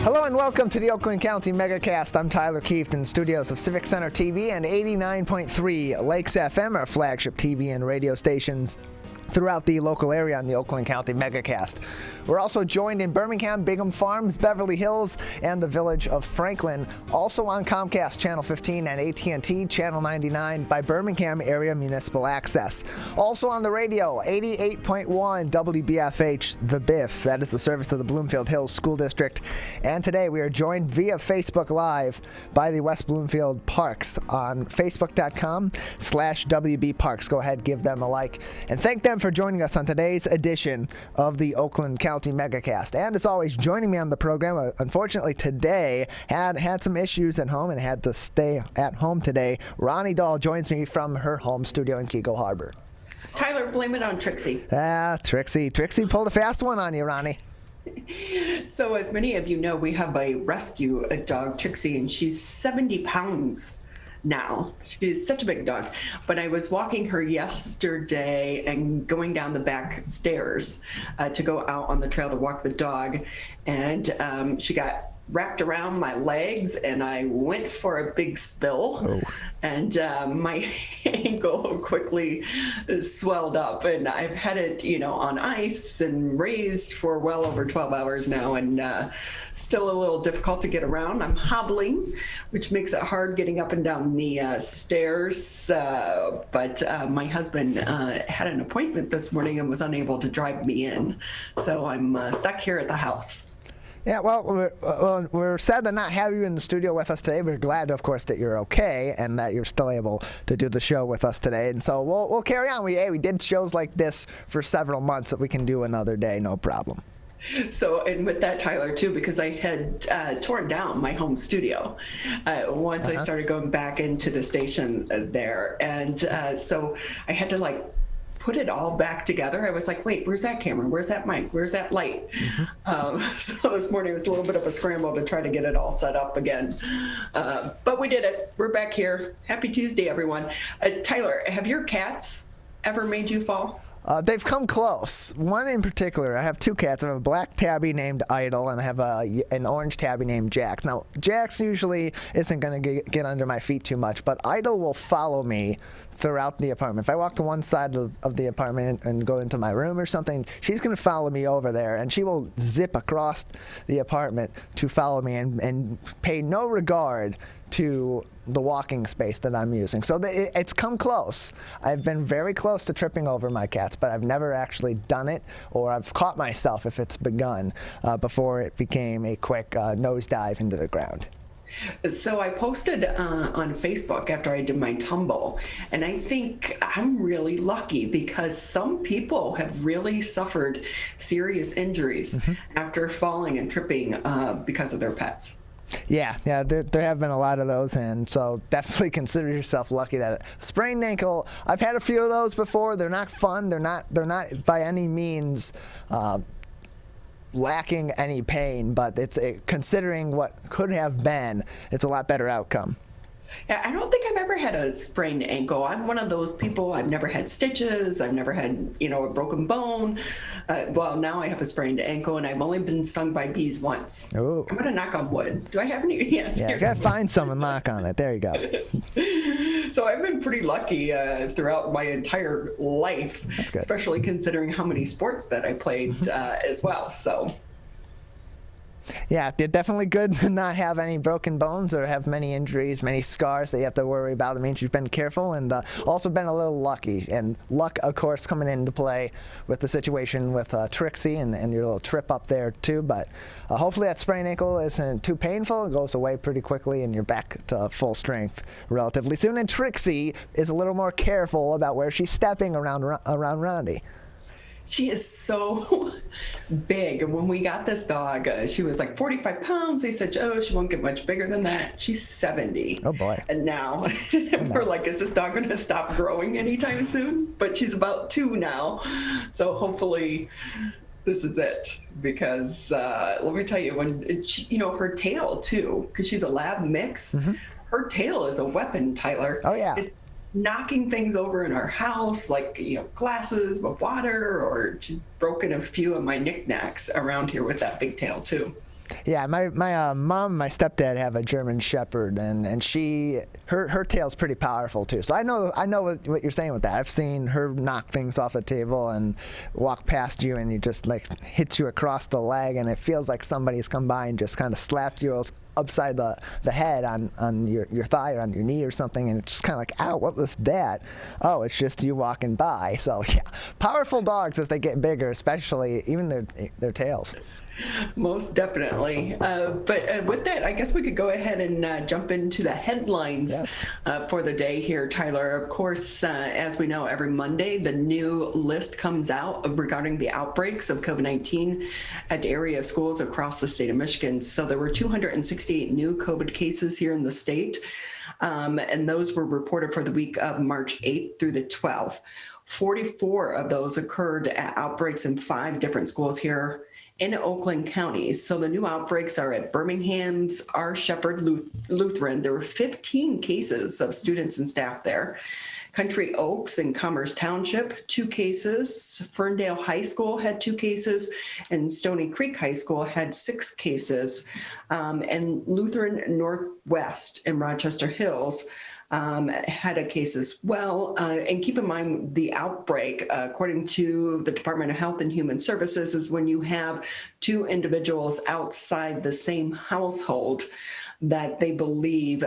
Hello and welcome to the Oakland County Megacast. I'm Tyler Keefe in the studios of Civic Center TV and 89.3 Lakes FM, our flagship TV and radio stations throughout the local area on the Oakland County Megacast. We're also joined in Birmingham, Bingham Farms, Beverly Hills, and the village of Franklin. Also on Comcast Channel 15 and AT&T Channel 99 by Birmingham Area Municipal Access. Also on the radio, 88.1 WBFH The Biff. That is the service of the Bloomfield Hills School District. And today we are joined via Facebook Live by the West Bloomfield Parks on facebook.com/WB Parks. Go ahead, give them a like, and thank them for joining us on today's edition of the Oakland County Megacast. And as always, joining me on the program, unfortunately today, had some issues at home and had to stay at home today. Ronnie Dahl joins me from her home studio in Keego Harbor. Tyler, blame it on Trixie. Trixie pulled a fast one on you, Ronnie. So as many of you know, we have a rescue dog, Trixie, and she's 70 pounds now. She's such a big dog. But I was walking her yesterday and going down the back stairs to go out on the trail to walk the dog. And she got wrapped around my legs and I went for a big spill. Oh. And my ankle quickly swelled up, and I've had it, on ice and raised for well over 12 hours now, and still a little difficult to get around. I'm hobbling, which makes it hard getting up and down the stairs. But my husband had an appointment this morning and was unable to drive me in. So I'm stuck here at the house. Yeah, well, we're sad to not have you in the studio with us today. We're glad, of course, that you're okay and that you're still able to do the show with us today. And so we'll carry on. We did shows like this for several months that we can do another day, no problem. So, and with that, Tyler, too, because I had torn down my home studio once I started going back into the station there. And so I had to put it all back together. I was like, wait, where's that camera? Where's that mic? Where's that light? So this morning it was a little bit of a scramble to try to get it all set up again. But we did it. We're back here. Happy Tuesday, everyone. Tyler, have your cats ever made you fall? They've come close. One in particular, I have two cats. I have a black tabby named Idol, and I have an orange tabby named Jax. Now, Jax usually isn't going to get under my feet too much, but Idol will follow me throughout the apartment. If I walk to one side of the apartment and go into my room or something, she's going to follow me over there, and she will zip across the apartment to follow me and pay no regard to the walking space that I'm using. So it's come close. I've been very close to tripping over my cats, but I've never actually done it, or I've caught myself if it's begun before it became a quick nosedive into the ground. So I posted on Facebook after I did my tumble, and I think I'm really lucky because some people have really suffered serious injuries after falling and tripping because of their pets. Yeah, there have been a lot of those, and so definitely consider yourself lucky that sprained ankle. I've had a few of those before. They're not fun. They're not by any means lacking any pain, but it's considering what could have been, it's a lot better outcome. Yeah, I don't think I've ever had a sprained ankle. I'm one of those people. I've never had stitches. I've never had, a broken bone. Well, now I have a sprained ankle, and I've only been stung by bees once. Ooh. I'm going to knock on wood. Do I have any? Yes. Yeah, you got to find some and knock on it. There you go. So I've been pretty lucky throughout my entire life, especially considering how many sports that I played as well. So. Yeah, they're definitely good to not have any broken bones or have many injuries, many scars that you have to worry about. It means you've been careful and also been a little lucky. And luck, of course, coming into play with the situation with Trixie and your little trip up there, too. But hopefully that sprained ankle isn't too painful. It goes away pretty quickly and you're back to full strength relatively soon. And Trixie is a little more careful about where she's stepping around Rondi. She is so big. And when we got this dog, she was like 45 pounds. They said, she won't get much bigger than that. She's 70. Oh, boy. And now we're like, is this dog going to stop growing anytime soon? But she's about 2 now. So hopefully this is it. Because let me tell you, when she, her tail, too, because she's a lab mix, her tail is a weapon, Tyler. Oh, yeah. Knocking things over in our house, like, glasses with water, or she's broken a few of my knickknacks around here with that big tail too. Yeah, my mom and my stepdad have a German Shepherd, and her tail's pretty powerful too. So I know what you're saying with that. I've seen her knock things off the table and walk past you, and you just like hits you across the leg, and it feels like somebody's come by and just kind of slapped you upside the head on your thigh or on your knee or something, and it's just kind of like, ow, what was that? Oh, it's just you walking by. So yeah, powerful dogs as they get bigger, especially even their tails. Most definitely. But with that, I guess we could go ahead and jump into the headlines. Yes. For the day here, Tyler. Of course, as we know, every Monday, the new list comes out regarding the outbreaks of COVID-19 at area schools across the state of Michigan. So there were 268 new COVID cases here in the state, and those were reported for the week of March 8th through the 12th. 44 of those occurred at outbreaks in 5 different schools here in Oakland County. So the new outbreaks are at Birmingham's R. Shepherd Lutheran. There were 15 cases of students and staff there. Country Oaks in Commerce Township, 2 cases. Ferndale High School had 2 cases, and Stony Creek High School had 6 cases. And Lutheran Northwest in Rochester Hills had a case as well. And keep in mind, the outbreak, according to the Department of Health and Human Services, is when you have 2 individuals outside the same household that they believe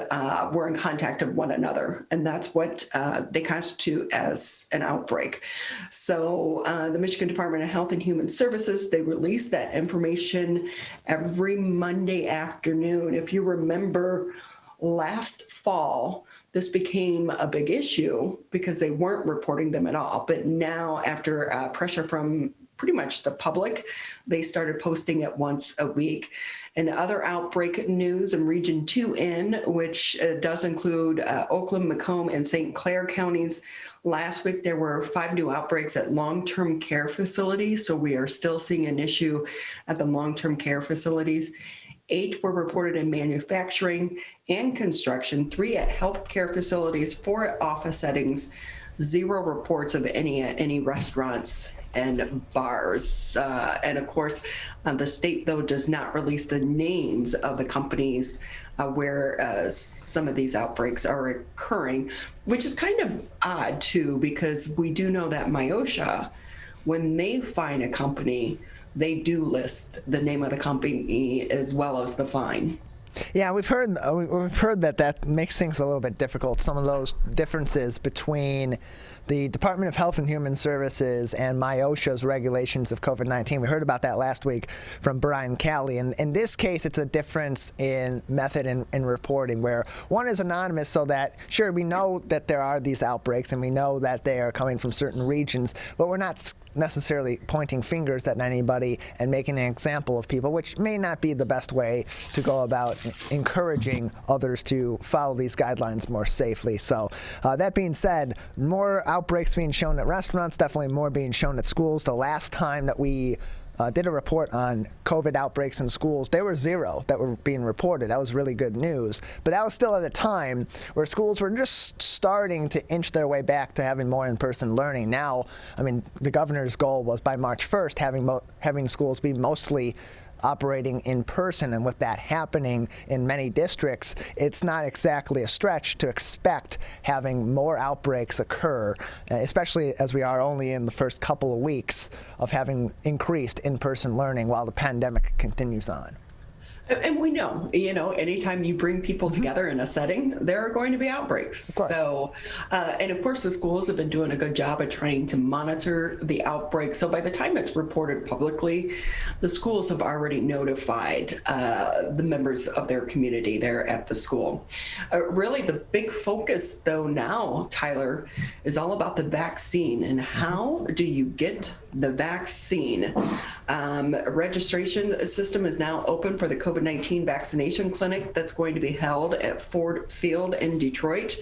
were in contact of one another. And that's what they constitute as an outbreak. So the Michigan Department of Health and Human Services, they release that information every Monday afternoon. If you remember last fall, this became a big issue because they weren't reporting them at all. But now, after pressure from pretty much the public, they started posting it once a week. And other outbreak news in Region 2N, which does include Oakland, Macomb, and St. Clair counties. Last week, there were 5 new outbreaks at long-term care facilities. So we are still seeing an issue at the long-term care facilities. 8 were reported in manufacturing and construction, 3 at healthcare facilities, 4 at office settings, 0 reports of any restaurants and bars. And of course, the state, though, does not release the names of the companies where some of these outbreaks are occurring, which is kind of odd, too, because we do know that MIOSHA, when they find a company, they do list the name of the company as well as the fine. Yeah, we've heard that makes things a little bit difficult. Some of those differences between the Department of Health and Human Services and MIOSHA's regulations of COVID-19. We heard about that last week from Brian Calley. And in this case, it's a difference in method and reporting, where one is anonymous so that, sure, we know that there are these outbreaks and we know that they are coming from certain regions, but we're not necessarily pointing fingers at anybody and making an example of people, which may not be the best way to go about encouraging others to follow these guidelines more safely. So that being said, more outbreaks being shown at restaurants, definitely more being shown at schools. The last time that we did a report on COVID outbreaks in schools, there were 0 that were being reported. That was really good news. But that was still at a time where schools were just starting to inch their way back to having more in-person learning. Now, I mean, the governor's goal was by March 1st having schools be mostly operating in person, and with that happening in many districts, it's not exactly a stretch to expect having more outbreaks occur, especially as we are only in the first couple of weeks of having increased in-person learning while the pandemic continues on. And we know, anytime you bring people together in a setting, there are going to be outbreaks. So, and of course, the schools have been doing a good job at trying to monitor the outbreak. So by the time it's reported publicly, the schools have already notified the members of their community there at the school. Really, the big focus, though, now, Tyler, is all about the vaccine and how do you get the vaccine. Registration system is now open for the COVID-19 vaccination clinic that's going to be held at Ford Field in Detroit.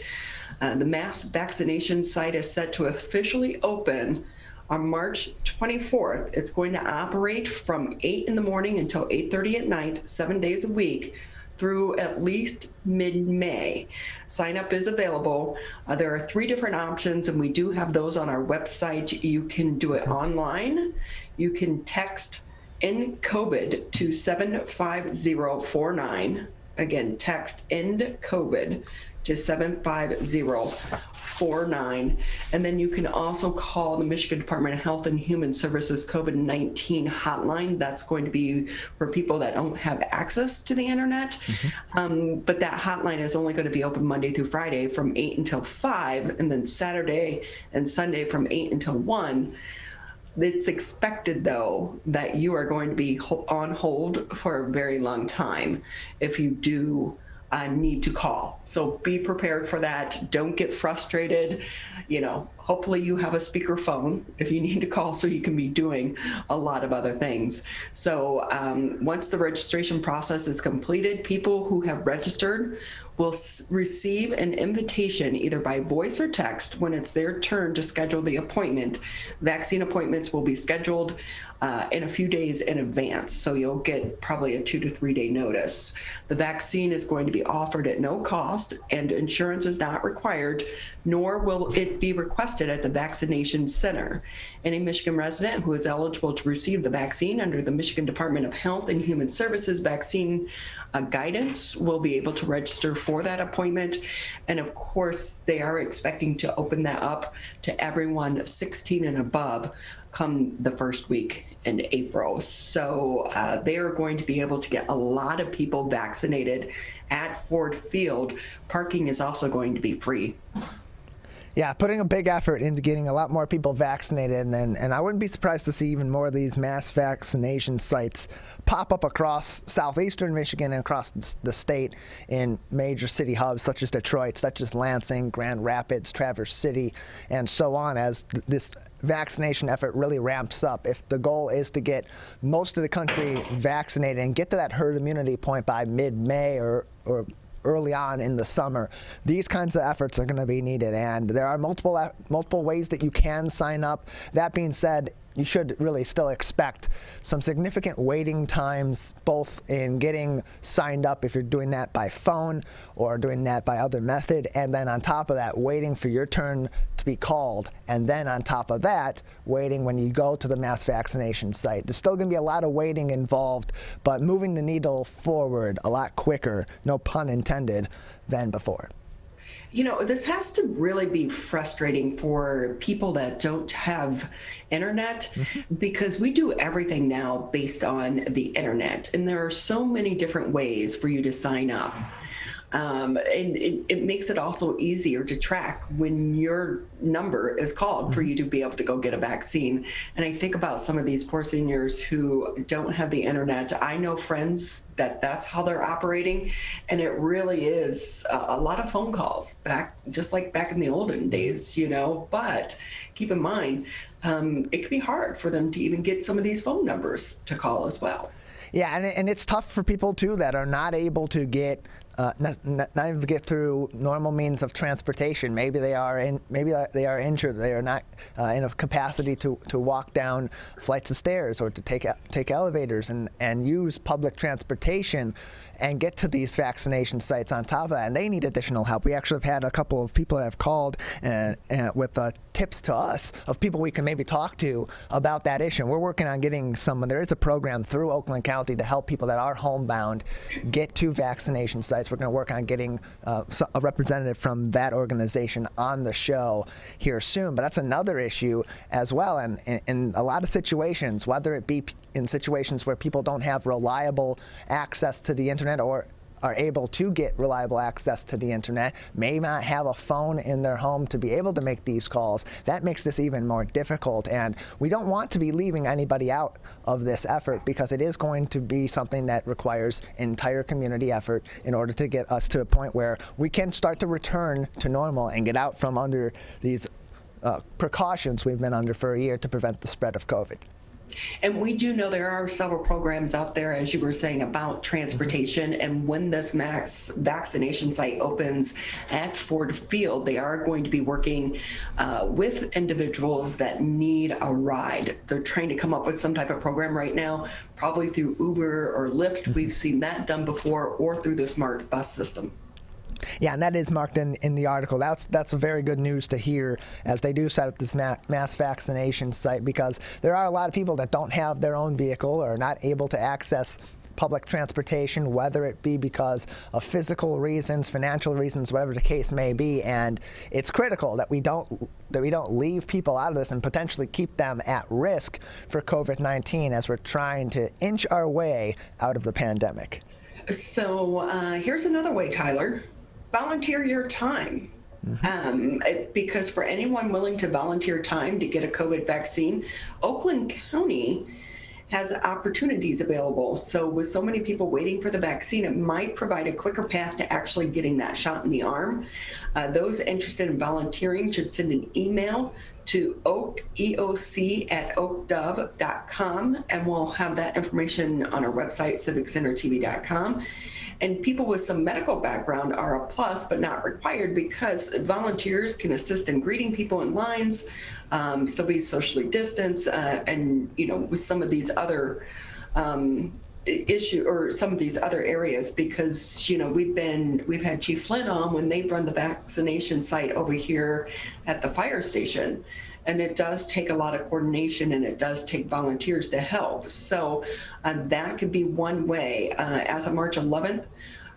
The mass vaccination site is set to officially open on March 24th. It's going to operate from 8 in the morning until 8:30 at night, 7 days a week, through at least mid-May. Sign up is available. There are 3 different options, and we do have those on our website. You can do it online, you can text End COVID to 75049. Again, text End COVID to 75049. And then you can also call the Michigan Department of Health and Human Services COVID-19 hotline. That's going to be for people that don't have access to the internet. But that hotline is only going to be open Monday through Friday from 8 until 5, and then Saturday and Sunday from 8 until 1. It's expected, though, that you are going to be on hold for a very long time if you do need to call. So be prepared for that. Don't get frustrated. Hopefully you have a speakerphone if you need to call, so you can be doing a lot of other things. So once the registration process is completed, people who have registered will receive an invitation either by voice or text when it's their turn to schedule the appointment. Vaccine appointments will be scheduled in a few days in advance, so you'll get probably a 2 to 3 day notice. The vaccine is going to be offered at no cost, and insurance is not required, nor will it be requested at the vaccination center. Any Michigan resident who is eligible to receive the vaccine under the Michigan Department of Health and Human Services vaccine guidance will be able to register for that appointment. And of course, they are expecting to open that up to everyone 16 and above come the first week in April. So they are going to be able to get a lot of people vaccinated at Ford Field. Parking is also going to be free. Yeah, putting a big effort into getting a lot more people vaccinated, and I wouldn't be surprised to see even more of these mass vaccination sites pop up across southeastern Michigan and across the state in major city hubs such as Detroit, such as Lansing, Grand Rapids, Traverse City, and so on as this vaccination effort really ramps up. If the goal is to get most of the country vaccinated and get to that herd immunity point by mid-May or early on in the summer, these kinds of efforts are going to be needed, and there are multiple ways that you can sign up. That being said, you should really still expect some significant waiting times, both in getting signed up if you're doing that by phone or doing that by other method, and then on top of that, waiting for your turn to be called, and then on top of that, waiting when you go to the mass vaccination site. There's still going to be a lot of waiting involved, but moving the needle forward a lot quicker, no pun intended, than before. This has to really be frustrating for people that don't have internet, because we do everything now based on the internet, and there are so many different ways for you to sign up. And it makes it also easier to track when your number is called for you to be able to go get a vaccine. And I think about some of these poor seniors who don't have the internet. I know friends that's how they're operating, and it really is a lot of phone calls, just like back in the olden days, but keep in mind, it can be hard for them to even get some of these phone numbers to call as well. Yeah, and it's tough for people too that are not able to get not able to get through normal means of transportation. Maybe they are injured. They are not in a capacity to walk down flights of stairs or to take elevators and use public transportation and get to these vaccination sites on top of that. And they need additional help. We actually have had a couple of people that have called and with tips to us of people we can maybe talk to about that issue. We're working on getting someone. There is a program through Oakland County to help people that are homebound get to vaccination sites. We're going to work on getting a representative from that organization on the show here soon. But that's another issue as well. And in a lot of situations, whether it be in situations where people don't have reliable access to the internet or are able to get reliable access to the internet, may not have a phone in their home to be able to make these calls. That makes this even more difficult, and we don't want to be leaving anybody out of this effort because it is going to be something that requires entire community effort in order to get us to a point where we can start to return to normal and get out from under these precautions we've been under for a year to prevent the spread of COVID. And we do know there are several programs out there, as you were saying, about transportation. And when this mass vaccination site opens at Ford Field, they are going to be working with individuals that need a ride. They're trying to come up with some type of program right now, probably through Uber or Lyft. We've seen that done before, or through the smart bus system. Yeah, and that is marked in the article. That's a very good news to hear as they do set up this mass vaccination site, because there are a lot of people that don't have their own vehicle or are not able to access public transportation, whether it be because of physical reasons, financial reasons, whatever the case may be. And it's critical that we don't leave people out of this and potentially keep them at risk for COVID-19 as we're trying to inch our way out of the pandemic. So here's another way, Tyler. Volunteer your time. Because for anyone willing to volunteer time to get a COVID vaccine, Oakland County has opportunities available. So with so many people waiting for the vaccine, it might provide a quicker path to actually getting that shot in the arm. Those interested in volunteering should send an email to eoc@oakdove.com, and we'll have that information on our website, civiccentertv.com. And people with some medical background are a plus, but not required, because volunteers can assist in greeting people in lines, still be socially distanced, and with some of these other some of these other areas, because we've had Chief Flynn on when they've run the vaccination site over here at the fire station. And it does take a lot of coordination, and it does take volunteers to help. So that could be one way. As of March 11th,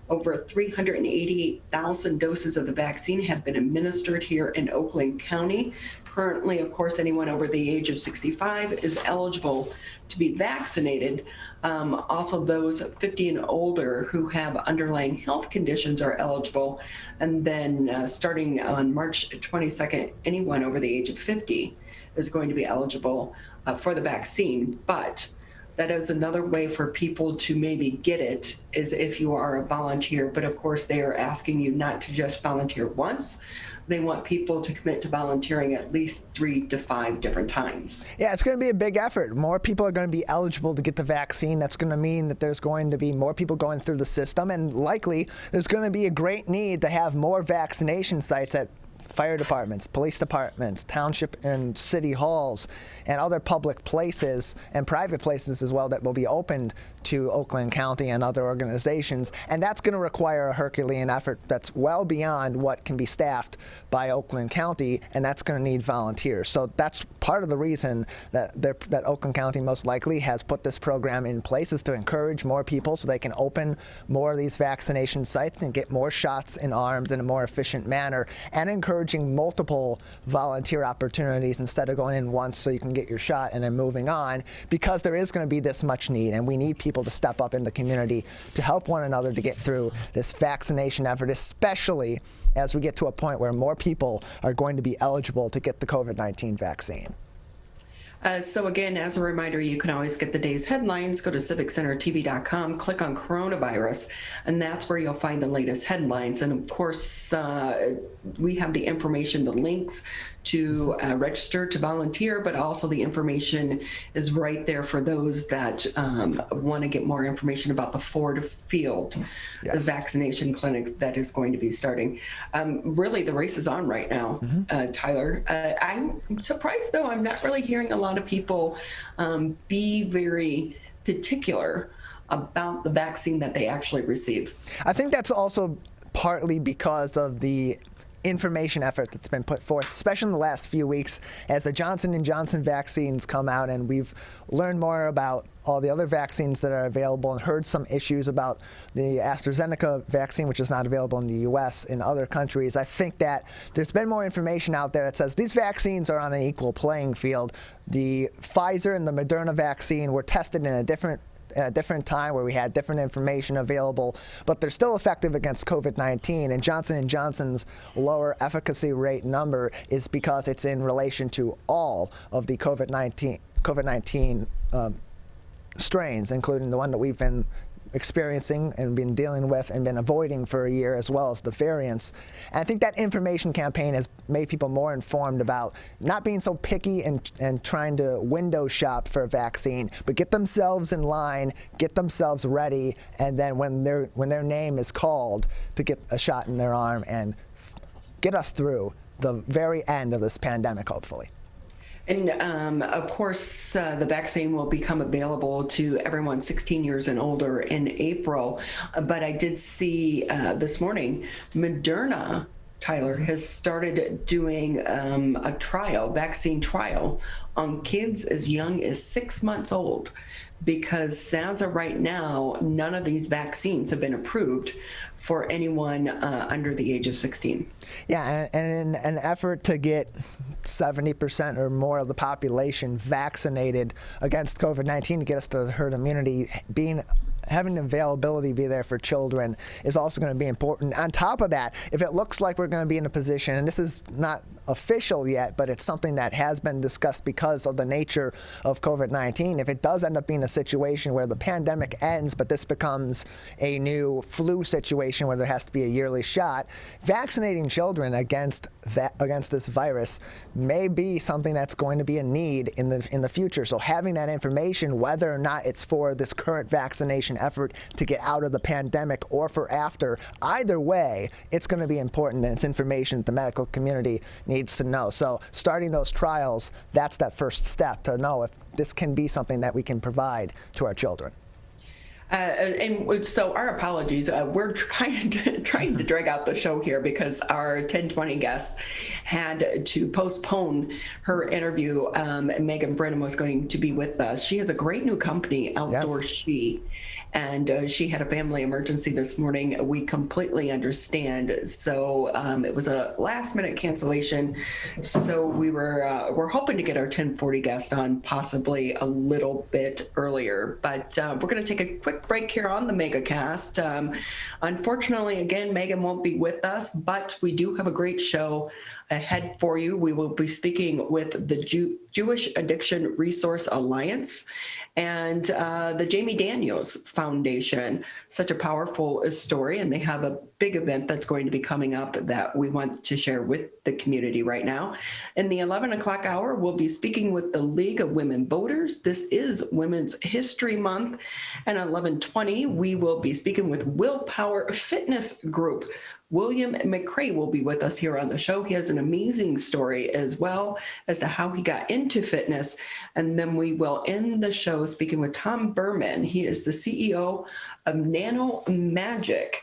over 388,000 doses of the vaccine have been administered here in Oakland County. Currently, of course, anyone over the age of 65 is eligible to be vaccinated. Also, those 50 and older who have underlying health conditions are eligible. And then starting on March 22nd, anyone over the age of 50 is going to be eligible for the vaccine. But that is another way for people to maybe get it, is if you are a volunteer. But of course, they are asking you not to just volunteer once. They want people to commit to volunteering at least 3 to 5 different times. Yeah, it's going to be a big effort. More people are going to be eligible to get the vaccine. That's going to mean that there's going to be more people going through the system, and likely there's going to be a great need to have more vaccination sites at fire departments, police departments, township and city halls, and other public places and private places as well that will be opened to Oakland County and other organizations. And that's going to require a Herculean effort that's well beyond what can be staffed by Oakland County, and that's going to need volunteers. So that's part of the reason that Oakland County most likely has put this program in place, is to encourage more people so they can open more of these vaccination sites and get more shots in arms in a more efficient manner, and encouraging multiple volunteer opportunities instead of going in once so you can get your shot and then moving on, because there is going to be this much need, and we need people to step up in the community to help one another to get through this vaccination effort, especially as we get to a point where more people are going to be eligible to get the COVID-19 vaccine. So again, as a reminder, you can always get the day's headlines. Go to civiccentertv.com, click on coronavirus, and that's where you'll find the latest headlines. And of course, we have the information, the links to register to volunteer, but also the information is right there for those that want to get more information about the Ford Field, the vaccination clinics that is going to be starting. Really, the race is on right now, Tyler. I'm surprised, though, I'm not really hearing a lot of people be very particular about the vaccine that they actually receive. I think that's also partly because of the information effort that's been put forth, especially in the last few weeks, as the Johnson & Johnson vaccines come out, and we've learned more about all the other vaccines that are available and heard some issues about the AstraZeneca vaccine, which is not available in the U.S., in other countries. I think that there's been more information out there that says these vaccines are on an equal playing field. The Pfizer and the Moderna vaccine were tested in a different time where we had different information available, but they're still effective against COVID-19. And Johnson & Johnson's lower efficacy rate number is because it's in relation to all of the COVID-19 strains, including the one that we've been experiencing and been dealing with and been avoiding for a year, as well as the variants. And I think that information campaign has made people more informed about not being so picky and trying to window shop for a vaccine, but get themselves in line, get themselves ready, and then when their name is called, to get a shot in their arm and get us through the very end of this pandemic, hopefully. And of course, the vaccine will become available to everyone 16 years and older in April. But I did see this morning, Moderna, Tyler, has started doing a vaccine trial on kids as young as 6 months old, because as of right now, none of these vaccines have been approved for anyone under the age of 16. Yeah, and in an effort to get 70% or more of the population vaccinated against COVID-19 to get us to herd immunity, having availability be there for children is also going to be important. On top of that, if it looks like we're going to be in a position, and this is not official yet, but it's something that has been discussed because of the nature of COVID-19, if it does end up being a situation where the pandemic ends, but this becomes a new flu situation where there has to be a yearly shot, vaccinating children against this virus may be something that's going to be a need in the future. So having that information, whether or not it's for this current vaccination effort to get out of the pandemic or for after, either way, it's going to be important, and it's information that the medical community needs to know. So starting those trials, that's that first step to know if this can be something that we can provide to our children. And so our apologies. We're trying to drag out the show here because our 1020 guest had to postpone her interview. Megan Brennan was going to be with us. She has a great new company, Outdoor Yes. She, and she had a family emergency this morning. We completely understand. So it was a last minute cancellation. So we're hoping to get our 1040 guest on possibly a little bit earlier, but we're going to take a quick break here on the Megacast. Unfortunately, again, Megan won't be with us, but we do have a great show ahead for you. We will be speaking with the Jewish Addiction Resource Alliance and the Jamie Daniels Foundation. Such a powerful story, and they have a big event that's going to be coming up that we want to share with the community right now. In the 11 o'clock hour, we'll be speaking with the League of Women Voters. This is Women's History Month. And at 11:20, we will be speaking with Willpower Fitness Group. William McCrae will be with us here on the show. He has an amazing story as well as to how he got into fitness. And then we will end the show speaking with Tom Berman. He is the CEO of Nano Magic.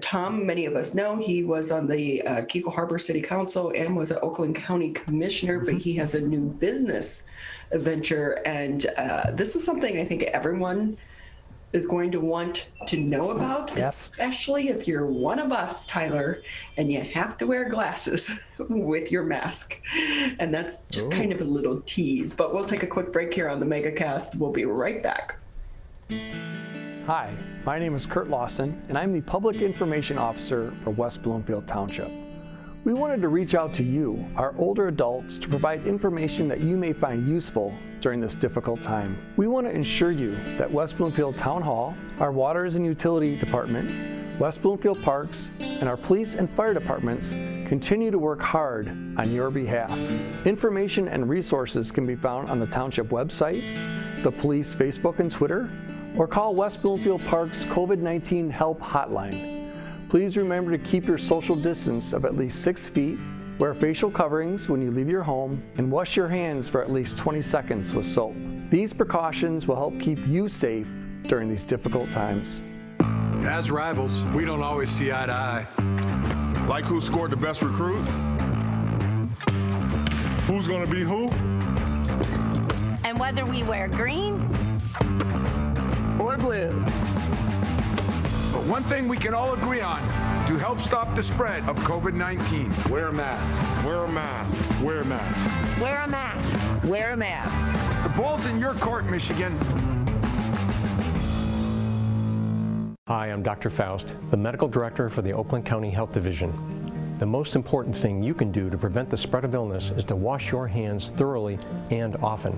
Tom, many of us know, he was on the Keiko Harbor City Council and was an Oakland County Commissioner, but he has a new business venture. And this is something I think everyone is going to want to know about, Yes. especially if you're one of us, Tyler, and you have to wear glasses with your mask. And that's just kind of a little tease, but we'll take a quick break here on the Megacast. We'll be right back. Hi, my name is Kurt Lawson, and I'm the Public Information Officer for West Bloomfield Township. We wanted to reach out to you, our older adults, to provide information that you may find useful during this difficult time. We want to ensure you that West Bloomfield Town Hall, our Waters and Utility Department, West Bloomfield Parks, and our police and fire departments continue to work hard on your behalf. Information and resources can be found on the Township website, the police Facebook and Twitter, or call West Bloomfield Parks COVID-19 Help Hotline. Please remember to keep your social distance of at least 6 feet, wear facial coverings when you leave your home, and wash your hands for at least 20 seconds with soap. These precautions will help keep you safe during these difficult times. As rivals, we don't always see eye to eye. Like who scored the best recruits? Who's gonna be who? And whether we wear green or blue. But one thing we can all agree on to help stop the spread of COVID-19. Wear a mask. Wear a mask. Wear a mask. wear a mask. Wear a mask. The ball's in your court, Michigan. Hi, I'm Dr. Faust, the Medical Director for the Oakland County Health Division. The most important thing you can do to prevent the spread of illness is to wash your hands thoroughly and often.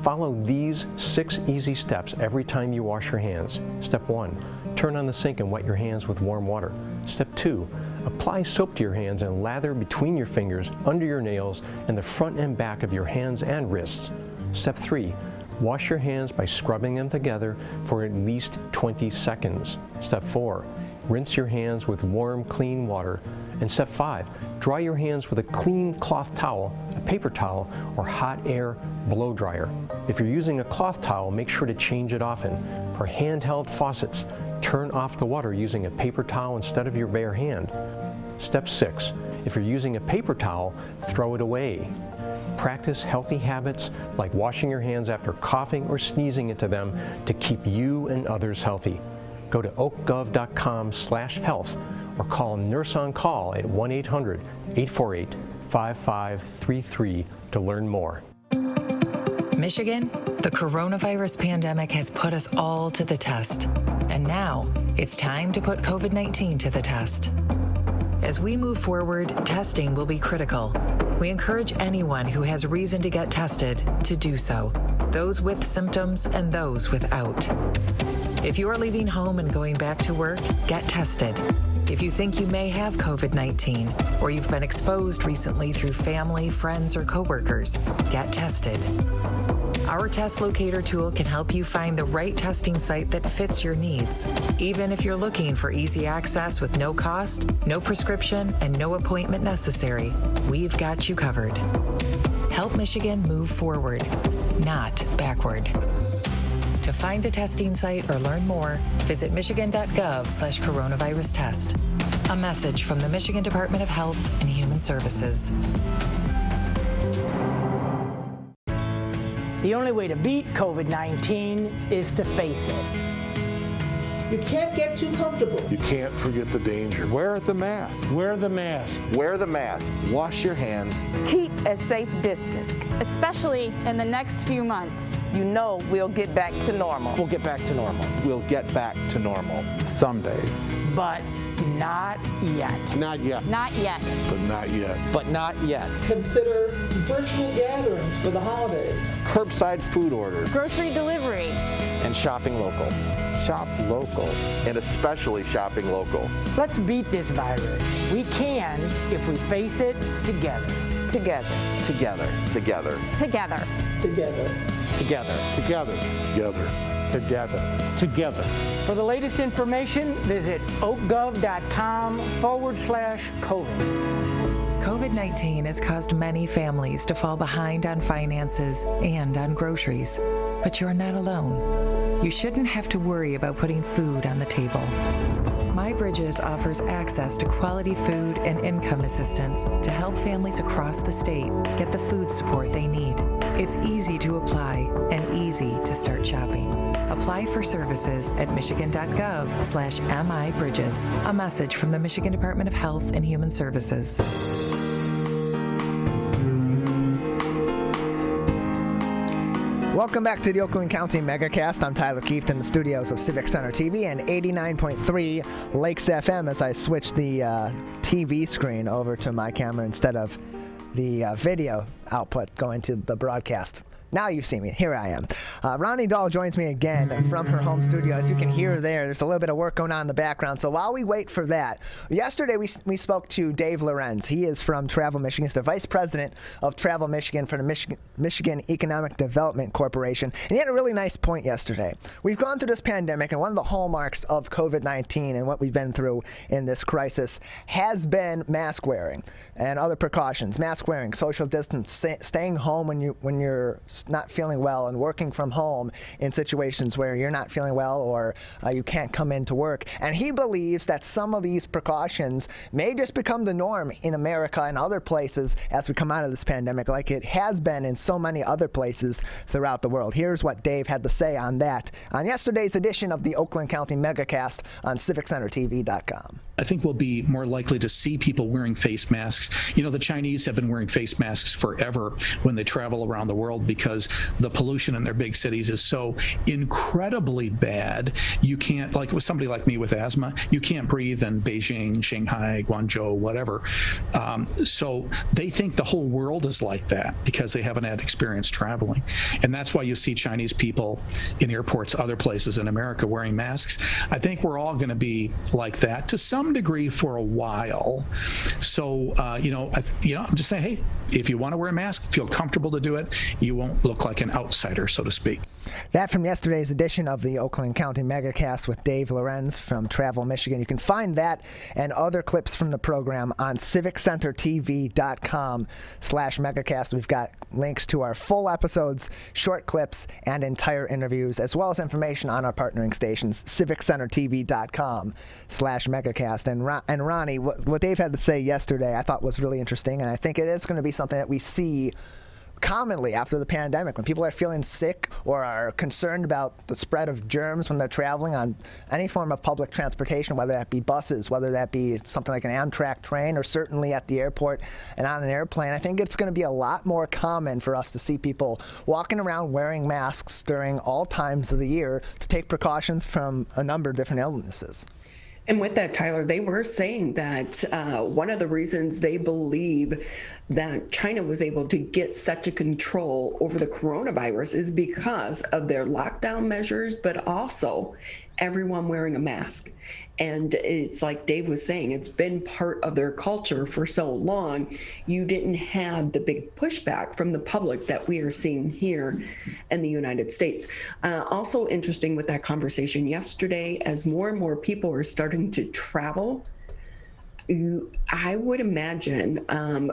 Follow these 6 easy steps every time you wash your hands. Step 1, turn on the sink and wet your hands with warm water. Step 2, apply soap to your hands and lather between your fingers, under your nails, and the front and back of your hands and wrists. Step 3, wash your hands by scrubbing them together for at least 20 seconds. Step 4, rinse your hands with warm, clean water. And step 5, dry your hands with a clean cloth towel, a paper towel, or hot air blow dryer. If you're using a cloth towel, make sure to change it often. For handheld faucets, turn off the water using a paper towel instead of your bare hand. Step 6, if you're using a paper towel, throw it away. Practice healthy habits like washing your hands after coughing or sneezing into them to keep you and others healthy. Go to oakgov.com/health or call Nurse on Call at 1-800-848-5533 to learn more. Michigan, the coronavirus pandemic has put us all to the test. And now it's time to put COVID-19 to the test. As we move forward, testing will be critical. We encourage anyone who has reason to get tested to do so, those with symptoms and those without. If you are leaving home and going back to work, get tested. If you think you may have COVID-19 or you've been exposed recently through family, friends, or coworkers, get tested. Our test locator tool can help you find the right testing site that fits your needs. Even if you're looking for easy access with no cost, no prescription, and no appointment necessary, we've got you covered. Help Michigan move forward, not backward. To find a testing site or learn more, visit michigan.gov/coronavirus test. A message from the Michigan Department of Health and Human Services. The only way to beat COVID-19 is to face it. You can't get too comfortable. You can't forget the danger. Wear the mask. Wear the mask. Wear the mask. Wash your hands. Keep a safe distance. Especially in the next few months. You know we'll get back to normal. We'll get back to normal. We'll get back to normal. Someday. But not yet. Not yet. Not yet. But not yet. But not yet. Consider virtual gatherings for the holidays. Curbside food orders. Grocery delivery. And shopping local. Shop local. And especially shopping local. Let's beat this virus. We can if we face it together. Together. Together. Together. Together. Together. Together. Together. Together. Together. Together. For the latest information, visit oakgov.com/COVID. COVID-19 has caused many families to fall behind on finances and on groceries. But you're not alone. You shouldn't have to worry about putting food on the table. My Bridges offers access to quality food and income assistance to help families across the state get the food support they need. It's easy to apply and easy to start shopping. Apply for services at michigan.gov/MIBridges. A message from the Michigan Department of Health and Human Services. Welcome back to the Oakland County Megacast. I'm Tyler Keefe in the studios of Civic Center TV and 89.3 Lakes FM as I switch the TV screen over to my camera instead of the video output going to the broadcast. Now you see me. Here I am. Ronnie Dahl joins me again from her home studio. As you can hear there's a little bit of work going on in the background. So while we wait for that, yesterday we spoke to Dave Lorenz. He is from Travel Michigan. He's the vice president of Travel Michigan for the Michigan Economic Development Corporation. And he had a really nice point yesterday. We've gone through this pandemic, and one of the hallmarks of COVID-19 and what we've been through in this crisis has been mask wearing and other precautions. Mask wearing, social distance, staying home when you're not feeling well, and working from home in situations where you're not feeling well or you can't come into work. And he believes that some of these precautions may just become the norm in America and other places as we come out of this pandemic, like it has been in so many other places throughout the world. Here's what Dave had to say on that on yesterday's edition of the Oakland County Megacast on CivicCenterTV.com. I think we'll be more likely to see people wearing face masks. You know, the Chinese have been wearing face masks forever when they travel around the world because the pollution in their big cities is so incredibly bad. You can't, like with somebody like me with asthma, you can't breathe in Beijing, Shanghai, Guangzhou, whatever. So they think the whole world is like that because they haven't had experience traveling. And that's why you see Chinese people in airports, other places in America wearing masks. I think we're all going to be like that to some degree for a while. So, I'm just saying, hey, if you want to wear a mask, feel comfortable to do it. You won't look like an outsider, so to speak. That from yesterday's edition of the Oakland County Megacast with Dave Lorenz from Travel, Michigan. You can find that and other clips from the program on civiccentertv.com/megacast. We've got links to our full episodes, short clips, and entire interviews, as well as information on our partnering stations, civiccentertv.com/megacast. And Ronnie, what Dave had to say yesterday I thought was really interesting, and I think it is going to be something that we see commonly after the pandemic, when people are feeling sick or are concerned about the spread of germs when they're traveling on any form of public transportation, whether that be buses, whether that be something like an Amtrak train, or certainly at the airport and on an airplane. I think it's going to be a lot more common for us to see people walking around wearing masks during all times of the year to take precautions from a number of different illnesses. And with that, Tyler, they were saying that one of the reasons they believe that China was able to get such a control over the coronavirus is because of their lockdown measures, but also everyone wearing a mask. And it's like Dave was saying, it's been part of their culture for so long. You didn't have the big pushback from the public that we are seeing here in the United States. Also interesting with that conversation yesterday, as more and more people are starting to travel, I would imagine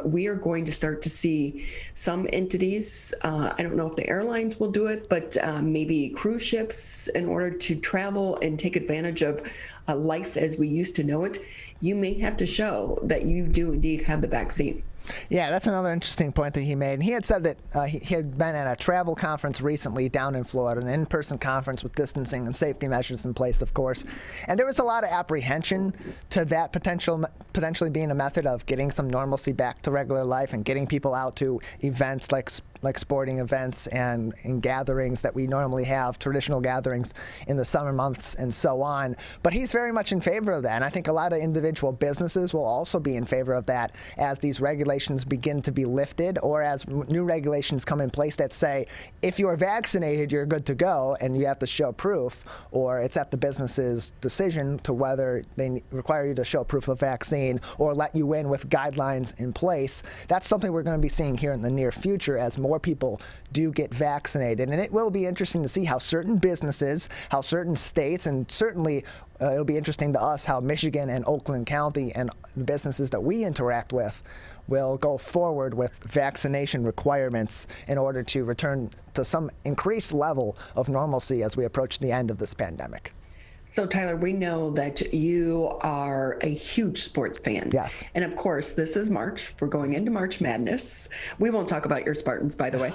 we are going to start to see some entities, I don't know if the airlines will do it, but maybe cruise ships, in order to travel and take advantage of life as we used to know it. You may have to show that you do indeed have the vaccine. Yeah, that's another interesting point that he made. And he had said that he had been at a travel conference recently down in Florida, an in-person conference with distancing and safety measures in place, of course. And there was a lot of apprehension to that potentially being a method of getting some normalcy back to regular life and getting people out to events like sporting events and gatherings that we normally have, traditional gatherings in the summer months and so on. But he's very much in favor of that. And I think a lot of individual businesses will also be in favor of that as these regulations begin to be lifted, or as new regulations come in place that say, if you're vaccinated, you're good to go and you have to show proof, or it's at the business's decision to whether they require you to show proof of vaccine or let you in with guidelines in place. That's something we're going to be seeing here in the near future as more people do get vaccinated. And it will be interesting to see how certain businesses, how certain states, and certainly it'll be interesting to us how Michigan and Oakland County and the businesses that we interact with will go forward with vaccination requirements in order to return to some increased level of normalcy as we approach the end of this pandemic. So, Tyler, we know that you are a huge sports fan. Yes. And of course, this is March. We're going into March Madness. We won't talk about your Spartans, by the way.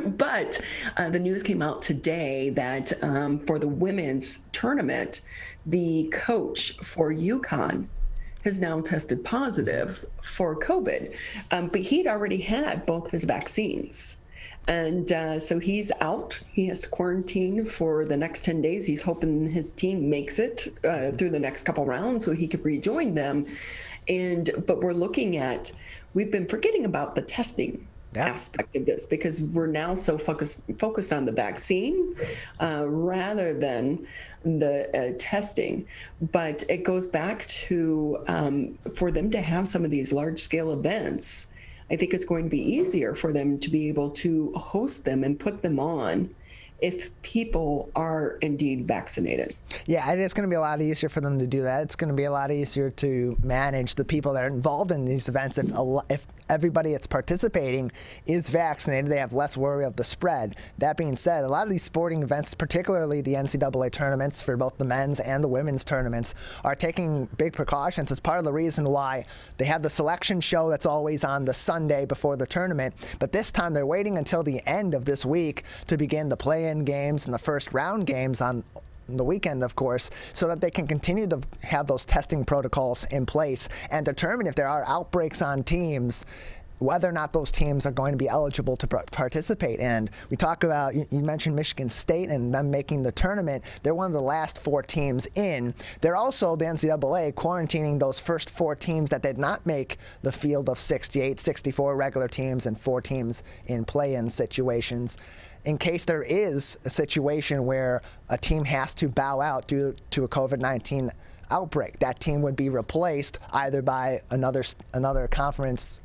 But the news came out today that for the women's tournament, the coach for UConn has now tested positive for COVID. But he'd already had both his vaccines. And so he's out. He has to quarantine for the next 10 days. He's hoping his team makes it through the next couple rounds so he could rejoin them. But we've been forgetting about the testing aspect of this, because we're now so focused on the vaccine rather than the testing. But it goes back to for them to have some of these large scale events, I think it's going to be easier for them to be able to host them and put them on if people are indeed vaccinated. Yeah, it is going to be a lot easier for them to do that. It's going to be a lot easier to manage the people that are involved in these events. If everybody that's participating is vaccinated, they have less worry of the spread. That being said, a lot of these sporting events, particularly the NCAA tournaments for both the men's and the women's tournaments, are taking big precautions. It's part of the reason why they have the selection show that's always on the Sunday before the tournament. But this time they're waiting until the end of this week to begin the play-in games and the first round games on the weekend, of course, so that they can continue to have those testing protocols in place and determine if there are outbreaks on teams, whether or not those teams are going to be eligible to participate. And we talk about, you mentioned Michigan State and them making the tournament. They're one of the last 4 teams in. They're also, the NCAA, quarantining those first 4 teams that did not make the field of 68, 64 regular teams and 4 teams in play-in situations, in case there is a situation where a team has to bow out due to a COVID-19 outbreak. That team would be replaced either by another conference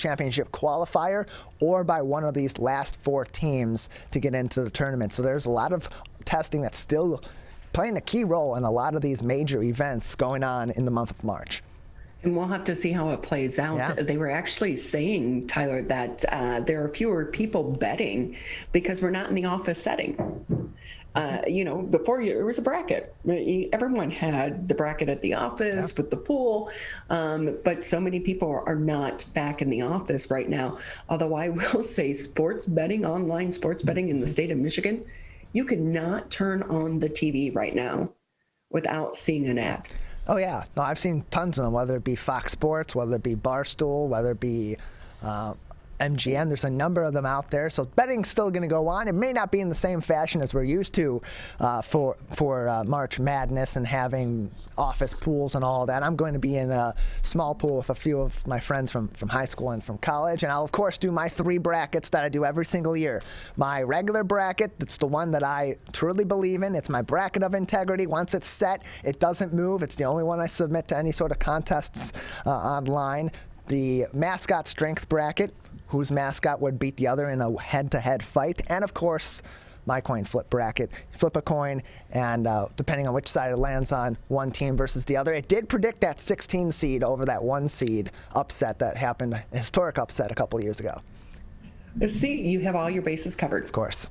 championship qualifier or by one of these last 4 teams to get into the tournament. So there's a lot of testing that's still playing a key role in a lot of these major events going on in the month of March. And we'll have to see how it plays out. Yeah. They were actually saying, Tyler, that there are fewer people betting because we're not in the office setting. Before it was a bracket. Everyone had the bracket at the office with the pool, but so many people are not back in the office right now. Although I will say online sports betting in the state of Michigan, you cannot turn on the TV right now without seeing an ad. Oh, yeah. No, I've seen tons of them, whether it be Fox Sports, whether it be Barstool, whether it be MGM. There's a number of them out there. So betting's still going to go on. It may not be in the same fashion as we're used to for March Madness and having office pools and all that. I'm going to be in a small pool with a few of my friends from high school and from college. And I'll, of course, do my 3 brackets that I do every single year. My regular bracket, that's the one that I truly believe in. It's my bracket of integrity. Once it's set, it doesn't move. It's the only one I submit to any sort of contests online. The mascot strength bracket, whose mascot would beat the other in a head-to-head fight, and of course, my coin flip bracket. Flip a coin, and depending on which side it lands on, one team versus the other. It did predict that 16 seed over that 1 seed upset that happened, a historic upset a couple of years ago. See, you have all your bases covered. Of course.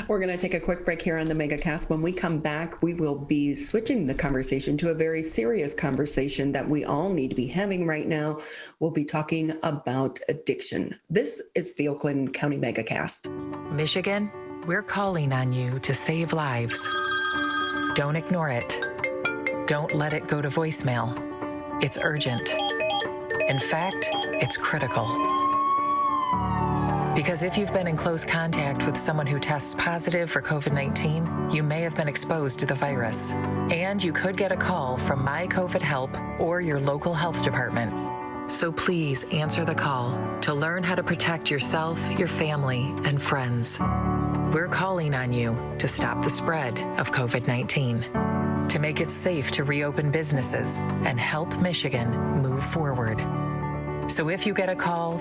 We're going to take a quick break here on the Megacast. When we come back, we will be switching the conversation to a very serious conversation that we all need to be having right now. We'll be talking about addiction. This is the Oakland County Megacast. Michigan, we're calling on you to save lives. Don't ignore it. Don't let it go to voicemail. It's urgent. In fact, it's critical. Because if you've been in close contact with someone who tests positive for COVID-19, you may have been exposed to the virus. And you could get a call from My COVID Help or your local health department. So please answer the call to learn how to protect yourself, your family, and friends. We're calling on you to stop the spread of COVID-19, to make it safe to reopen businesses and help Michigan move forward. So if you get a call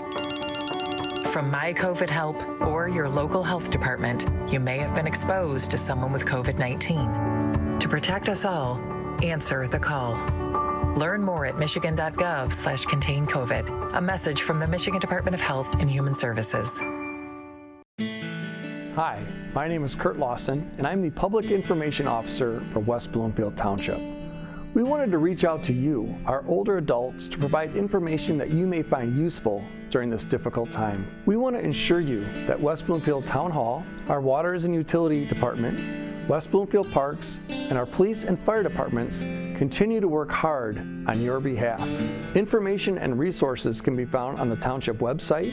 from My COVID Help or your local health department, you may have been exposed to someone with COVID-19. To protect us all, answer the call. Learn more at michigan.gov/containcovid. A message from the Michigan Department of Health and Human Services. Hi, my name is Kurt Lawson, and I'm the Public Information Officer for West Bloomfield Township. We wanted to reach out to you, our older adults, to provide information that you may find useful during this difficult time. We want to ensure you that West Bloomfield Town Hall, our Waters and Utility Department, West Bloomfield Parks, and our police and fire departments continue to work hard on your behalf. Information and resources can be found on the Township website,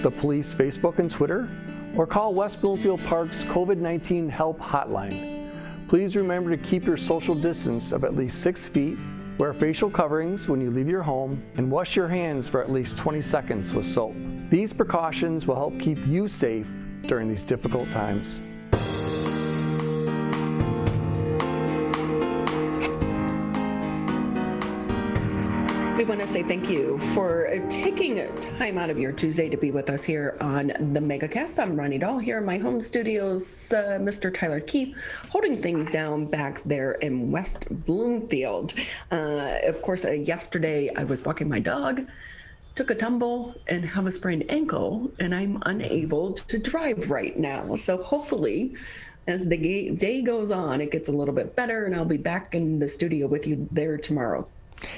the police Facebook and Twitter, or call West Bloomfield Parks COVID-19 Help Hotline. Please remember to keep your social distance of at least 6 feet, wear facial coverings when you leave your home, and wash your hands for at least 20 seconds with soap. These precautions will help keep you safe during these difficult times. We want to say thank you for taking time out of your Tuesday to be with us here on the Megacast. I'm Ronnie Dahl here in my home studios. Mr. Tyler Keefe holding things down back there in West Bloomfield. Of course, yesterday I was walking my dog, took a tumble, and have a sprained ankle, and I'm unable to drive right now. So hopefully, as the day goes on, it gets a little bit better, and I'll be back in the studio with you there tomorrow.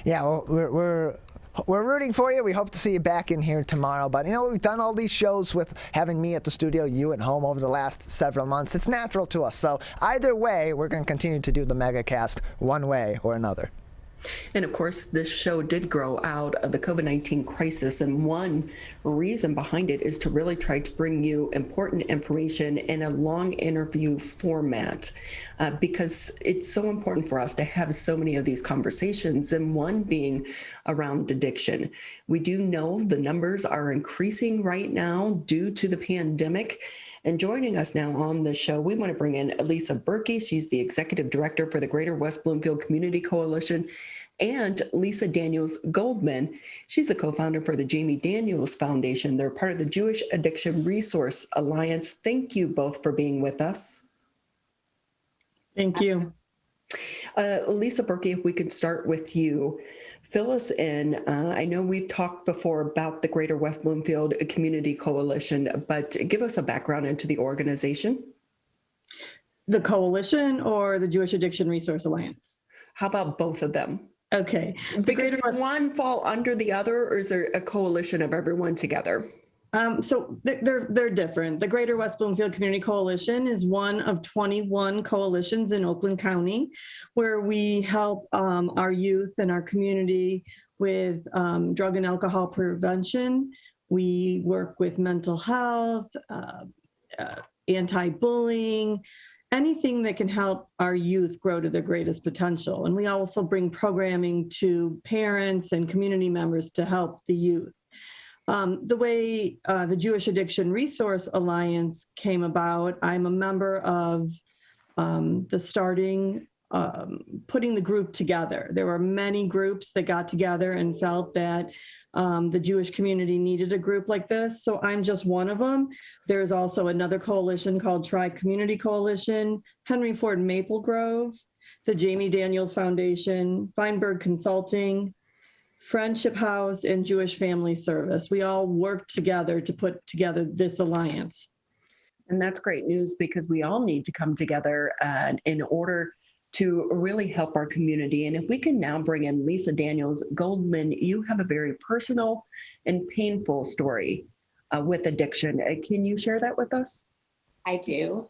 Yeah, well, we're rooting for you. We hope to see you back in here tomorrow. But, you know, we've done all these shows with having me at the studio, you at home over the last several months. It's natural to us. So either way, we're going to continue to do the Megacast one way or another. And of course, this show did grow out of the COVID-19 crisis. And one reason behind it is to really try to bring you important information in a long interview format, because it's so important for us to have so many of these conversations, and one being around addiction. We do know the numbers are increasing right now due to the pandemic. And joining us now on the show, we want to bring in Lisa Berkey. She's the Executive Director for the Greater West Bloomfield Community Coalition, and Lisa Daniels-Goldman. She's the co-founder for the Jamie Daniels Foundation. They're part of the Jewish Addiction Resource Alliance. Thank you both for being with us. Thank you. Lisa Berkey, if we could start with you. Fill us in. I know we've talked before about the Greater West Bloomfield Community Coalition, but give us a background into the organization. The coalition or the Jewish Addiction Resource Alliance? How about both of them? Okay. Because does one fall under the other, or is there a coalition of everyone together? So they're different. The Greater West Bloomfield Community Coalition is one of 21 coalitions in Oakland County, where we help our youth and our community with drug and alcohol prevention. We work with mental health, anti-bullying, anything that can help our youth grow to their greatest potential. And we also bring programming to parents and community members to help the youth. The way the Jewish Addiction Resource Alliance came about, I'm a member of putting the group together. There were many groups that got together and felt that the Jewish community needed a group like this. So I'm just one of them. There's also another coalition called Tri-Community Coalition, Henry Ford Maple Grove, the Jamie Daniels Foundation, Feinberg Consulting, Friendship House, and Jewish Family Service. We all work together to put together this alliance. And that's great news, because we all need to come together in order to really help our community. And if we can now bring in Lisa Daniels-Goldman, you have a very personal and painful story with addiction. Can you share that with us? I do.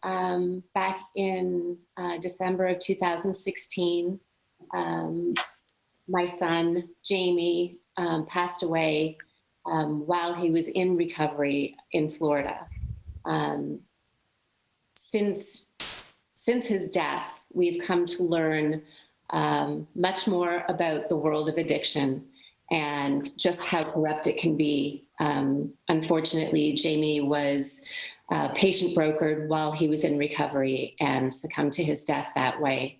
Back in December of 2016, my son, Jamie, passed away while he was in recovery in Florida. Since his death, we've come to learn much more about the world of addiction and just how corrupt it can be. Unfortunately, Jamie was patient brokered while he was in recovery and succumbed to his death that way.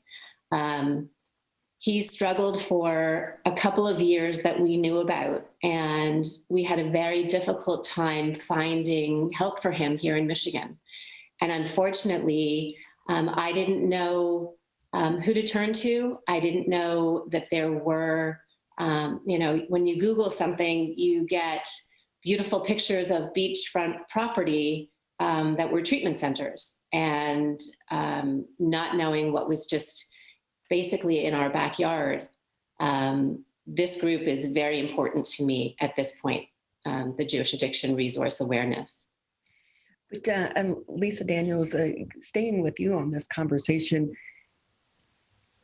He struggled for a couple of years that we knew about, and we had a very difficult time finding help for him here in Michigan. And unfortunately, I didn't know who to turn to. I didn't know that there were, when you Google something, you get beautiful pictures of beachfront property that were treatment centers, and not knowing what was just basically in our backyard. This group is very important to me at this point, the Jewish Addiction Resource Awareness. But and Lisa Daniels, staying with you on this conversation,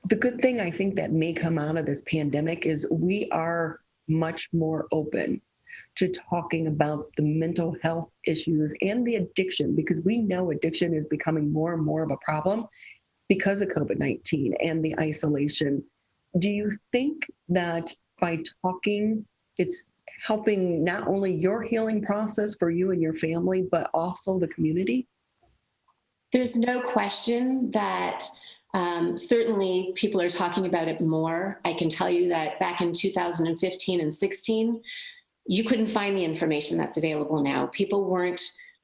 the good thing I think that may come out of this pandemic is we are much more open to talking about the mental health issues and the addiction, because we know addiction is becoming more and more of a problem because of COVID-19 and the isolation. Do you think that by talking, it's helping not only your healing process for you and your family, but also the community? There's no question that certainly people are talking about it more. I can tell you that back in 2015 and 16, you couldn't find the information that's available now. People weren't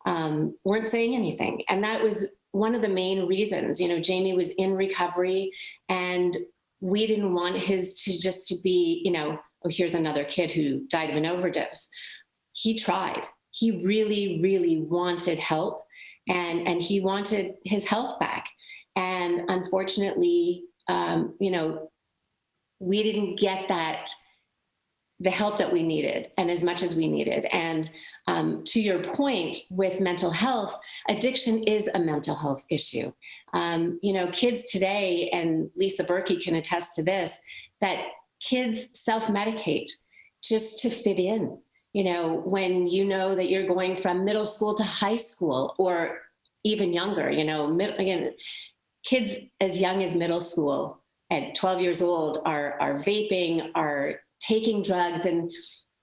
saying anything. And that was one of the main reasons. Jamie was in recovery, and we didn't want his to be, oh, here's another kid who died of an overdose. He tried. He really, really wanted help, and he wanted his health back. And unfortunately, we didn't get the help that we needed and as much as we needed. And to your point with mental health, addiction is a mental health issue. Kids today, and Lisa Berkey can attest to this, that kids self-medicate just to fit in. When you know that you're going from middle school to high school, or even younger, kids as young as middle school at 12 years old are vaping, are taking drugs, and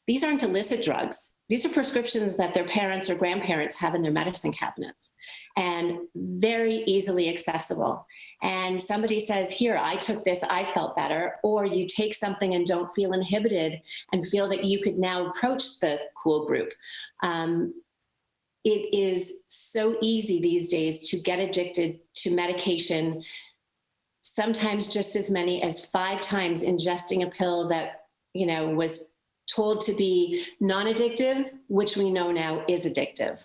these aren't illicit drugs. these are prescriptions that their parents or grandparents have in their medicine cabinets and very easily accessible. And somebody says, here, I took this, I felt better. Or you take something and don't feel inhibited and feel that you could now approach the cool group. It is so easy these days to get addicted to medication, sometimes just as many as 5 times ingesting a pill that, was told to be non-addictive, which we know now is addictive.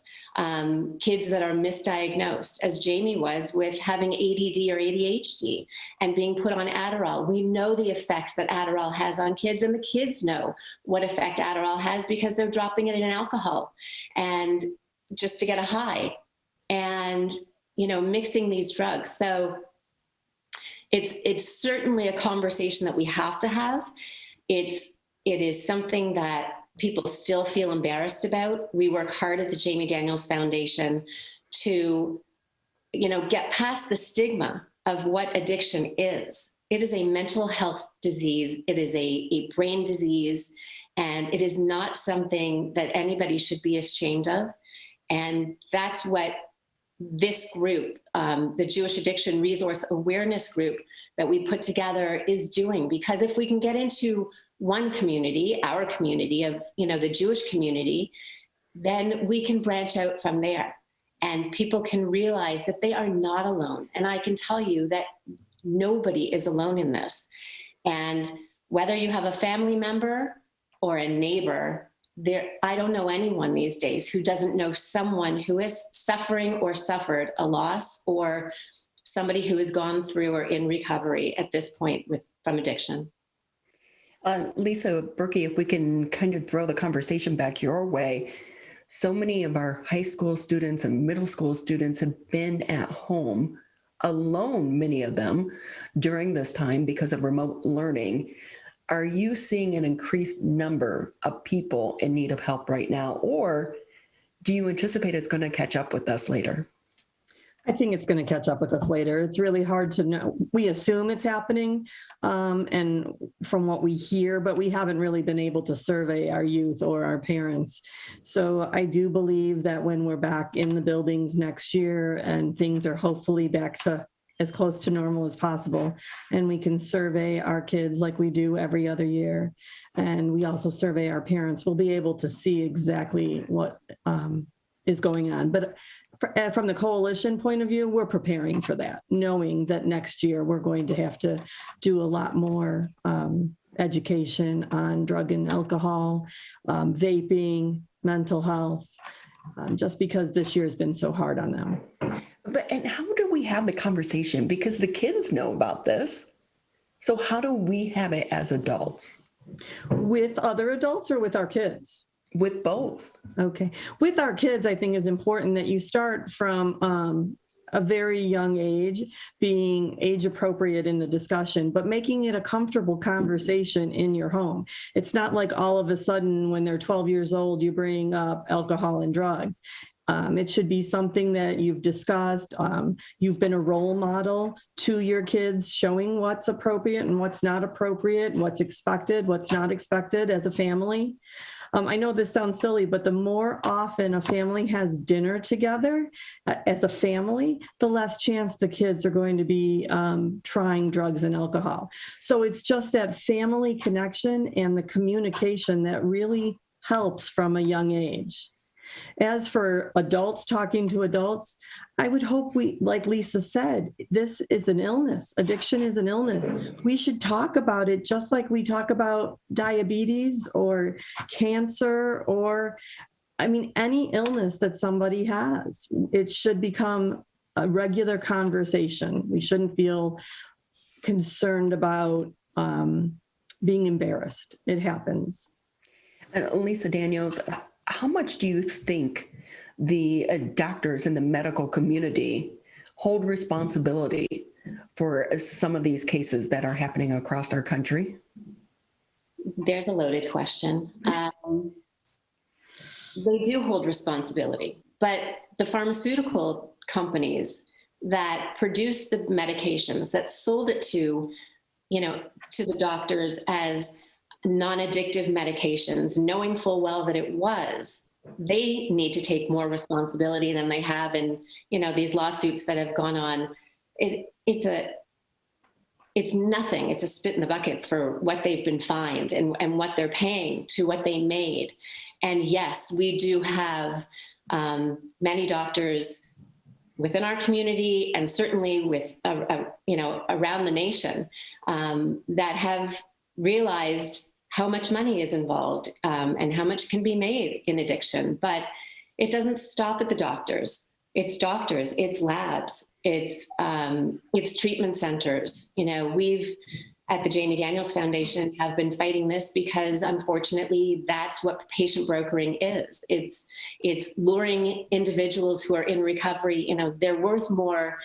Kids that are misdiagnosed, as Jamie was, with having ADD or ADHD and being put on Adderall. We know the effects that Adderall has on kids, and the kids know what effect Adderall has because they're dropping it in alcohol and just to get a high and, mixing these drugs. So it's certainly a conversation that we have to have. It is something that people still feel embarrassed about. We work hard at the Jamie Daniels Foundation to, get past the stigma of what addiction is. It is a mental health disease. It is a brain disease, and it is not something that anybody should be ashamed of. And that's what this group, the Jewish Addiction Resource Awareness Group that we put together is doing. Because if we can get into one community, our community of, the Jewish community, then we can branch out from there and people can realize that they are not alone. And I can tell you that nobody is alone in this. And whether you have a family member or a neighbor, I don't know anyone these days who doesn't know someone who is suffering or suffered a loss, or somebody who has gone through or in recovery at this point from addiction. Lisa, Berkey, if we can kind of throw the conversation back your way, so many of our high school students and middle school students have been at home alone, many of them, during this time because of remote learning. Are you seeing an increased number of people in need of help right now, or do you anticipate it's going to catch up with us later? I think it's going to catch up with us later. It's really hard to know. We assume it's happening, and from what we hear, but we haven't really been able to survey our youth or our parents. So I do believe that when we're back in the buildings next year and things are hopefully back to as close to normal as possible, and we can survey our kids like we do every other year, and we also survey our parents, we'll be able to see exactly what is going on. But from the coalition point of view, we're preparing for that, knowing that next year we're going to have to do a lot more education on drug and alcohol, vaping, mental health, just because this year has been so hard on them. And how do we have the conversation? Because the kids know about this. So how do we have it as adults? With other adults or with our kids? With both. Okay. With our kids, I think it's important that you start from a very young age, being age appropriate in the discussion, but making it a comfortable conversation in your home. It's not like all of a sudden when they're 12 years old, you bring up alcohol and drugs. It should be something that you've discussed. You've been a role model to your kids, showing what's appropriate and what's not appropriate, what's expected, what's not expected as a family. I know this sounds silly, but the more often a family has dinner together as a family, the less chance the kids are going to be trying drugs and alcohol. So it's just that family connection and the communication that really helps from a young age. As for adults talking to adults, I would hope we, like Lisa said, this is an illness. Addiction is an illness. We should talk about it just like we talk about diabetes or cancer or, any illness that somebody has. It should become a regular conversation. We shouldn't feel concerned about being embarrassed. It happens. Lisa Daniels, how much do you think the doctors in the medical community hold responsibility for some of these cases that are happening across our country? There's a loaded question. They do hold responsibility, but the pharmaceutical companies that produce the medications, that sold it to the doctors as non-addictive medications, knowing full well that it was, they need to take more responsibility than they have in, these lawsuits that have gone on. It's nothing. It's a spit in the bucket for what they've been fined and what they're paying to what they made. And yes, we do have many doctors within our community and certainly with, around the nation that have realized how much money is involved and how much can be made in addiction. But it doesn't stop at the doctors. It's doctors, it's labs, it's treatment centers. We've at the Jamie Daniels Foundation have been fighting this because unfortunately that's what patient brokering is. It's luring individuals who are in recovery. They're worth more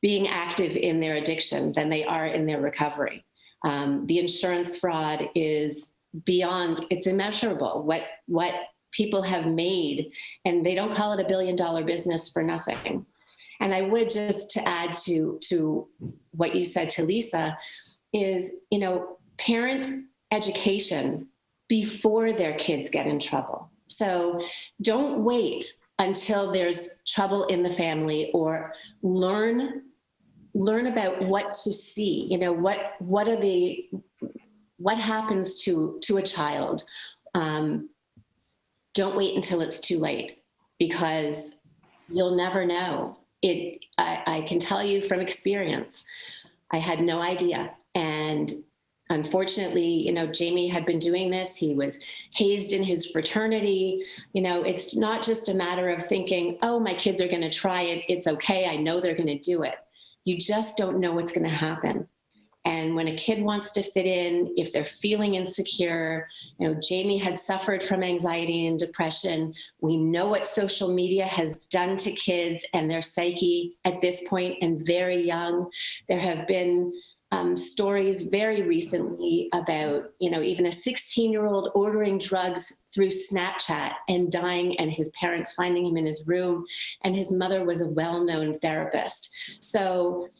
being active in their addiction than they are in their recovery. The insurance fraud is beyond, it's immeasurable what people have made, and they don't call it $1 billion business for nothing. And I would just to add to what you said to Lisa is, parent education before their kids get in trouble. So don't wait until there's trouble in the family, or learn about what to see, what happens to a child. Don't wait until it's too late, because you'll never know. I can tell you from experience, I had no idea. And unfortunately, Jamie had been doing this. He was hazed in his fraternity. It's not just a matter of thinking, oh, my kids are going to try it. It's okay. I know they're going to do it. You just don't know what's going to happen. And when a kid wants to fit in, if they're feeling insecure, Jamie had suffered from anxiety and depression. We know what social media has done to kids and their psyche at this point, and very young. There have been stories very recently about, even a 16-year-old ordering drugs through Snapchat and dying, and his parents finding him in his room, and his mother was a well-known therapist. So,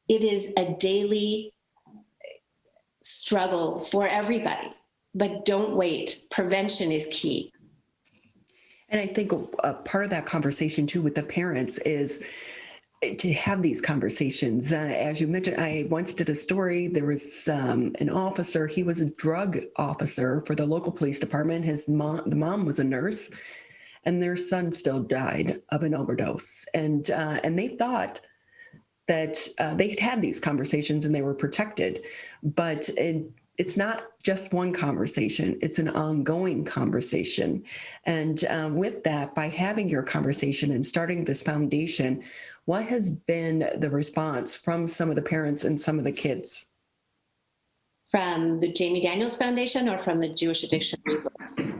it is a daily struggle for everybody, but don't wait. Prevention is key. And I think a part of that conversation too with the parents is to have these conversations. As you mentioned, I once did a story. There was an officer. He was a drug officer for the local police department. The mom was a nurse, and their son still died of an overdose. And they thought that they'd had these conversations and they were protected, but it's not just one conversation, it's an ongoing conversation. And with that, by having your conversation and starting this foundation, what has been the response from some of the parents and some of the kids? From the Jamie Daniels Foundation or from the Jewish Addiction Resource?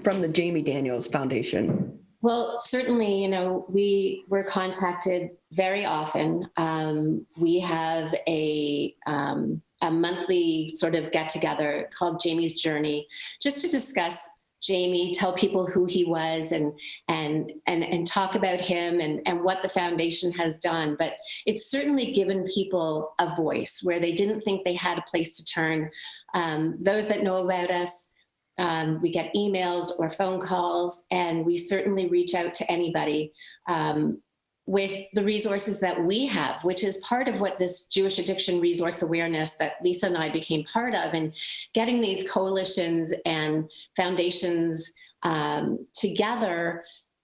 From the Jamie Daniels Foundation. Well, certainly, we were contacted very often. We have a monthly sort of get together called Jamie's Journey, just to discuss Jamie, tell people who he was, and talk about him and what the foundation has done. But it's certainly given people a voice where they didn't think they had a place to turn. Those that know about us, we get emails or phone calls, and we certainly reach out to anybody with the resources that we have, which is part of what this Jewish Addiction Resource Awareness that Lisa and I became part of, and getting these coalitions and foundations together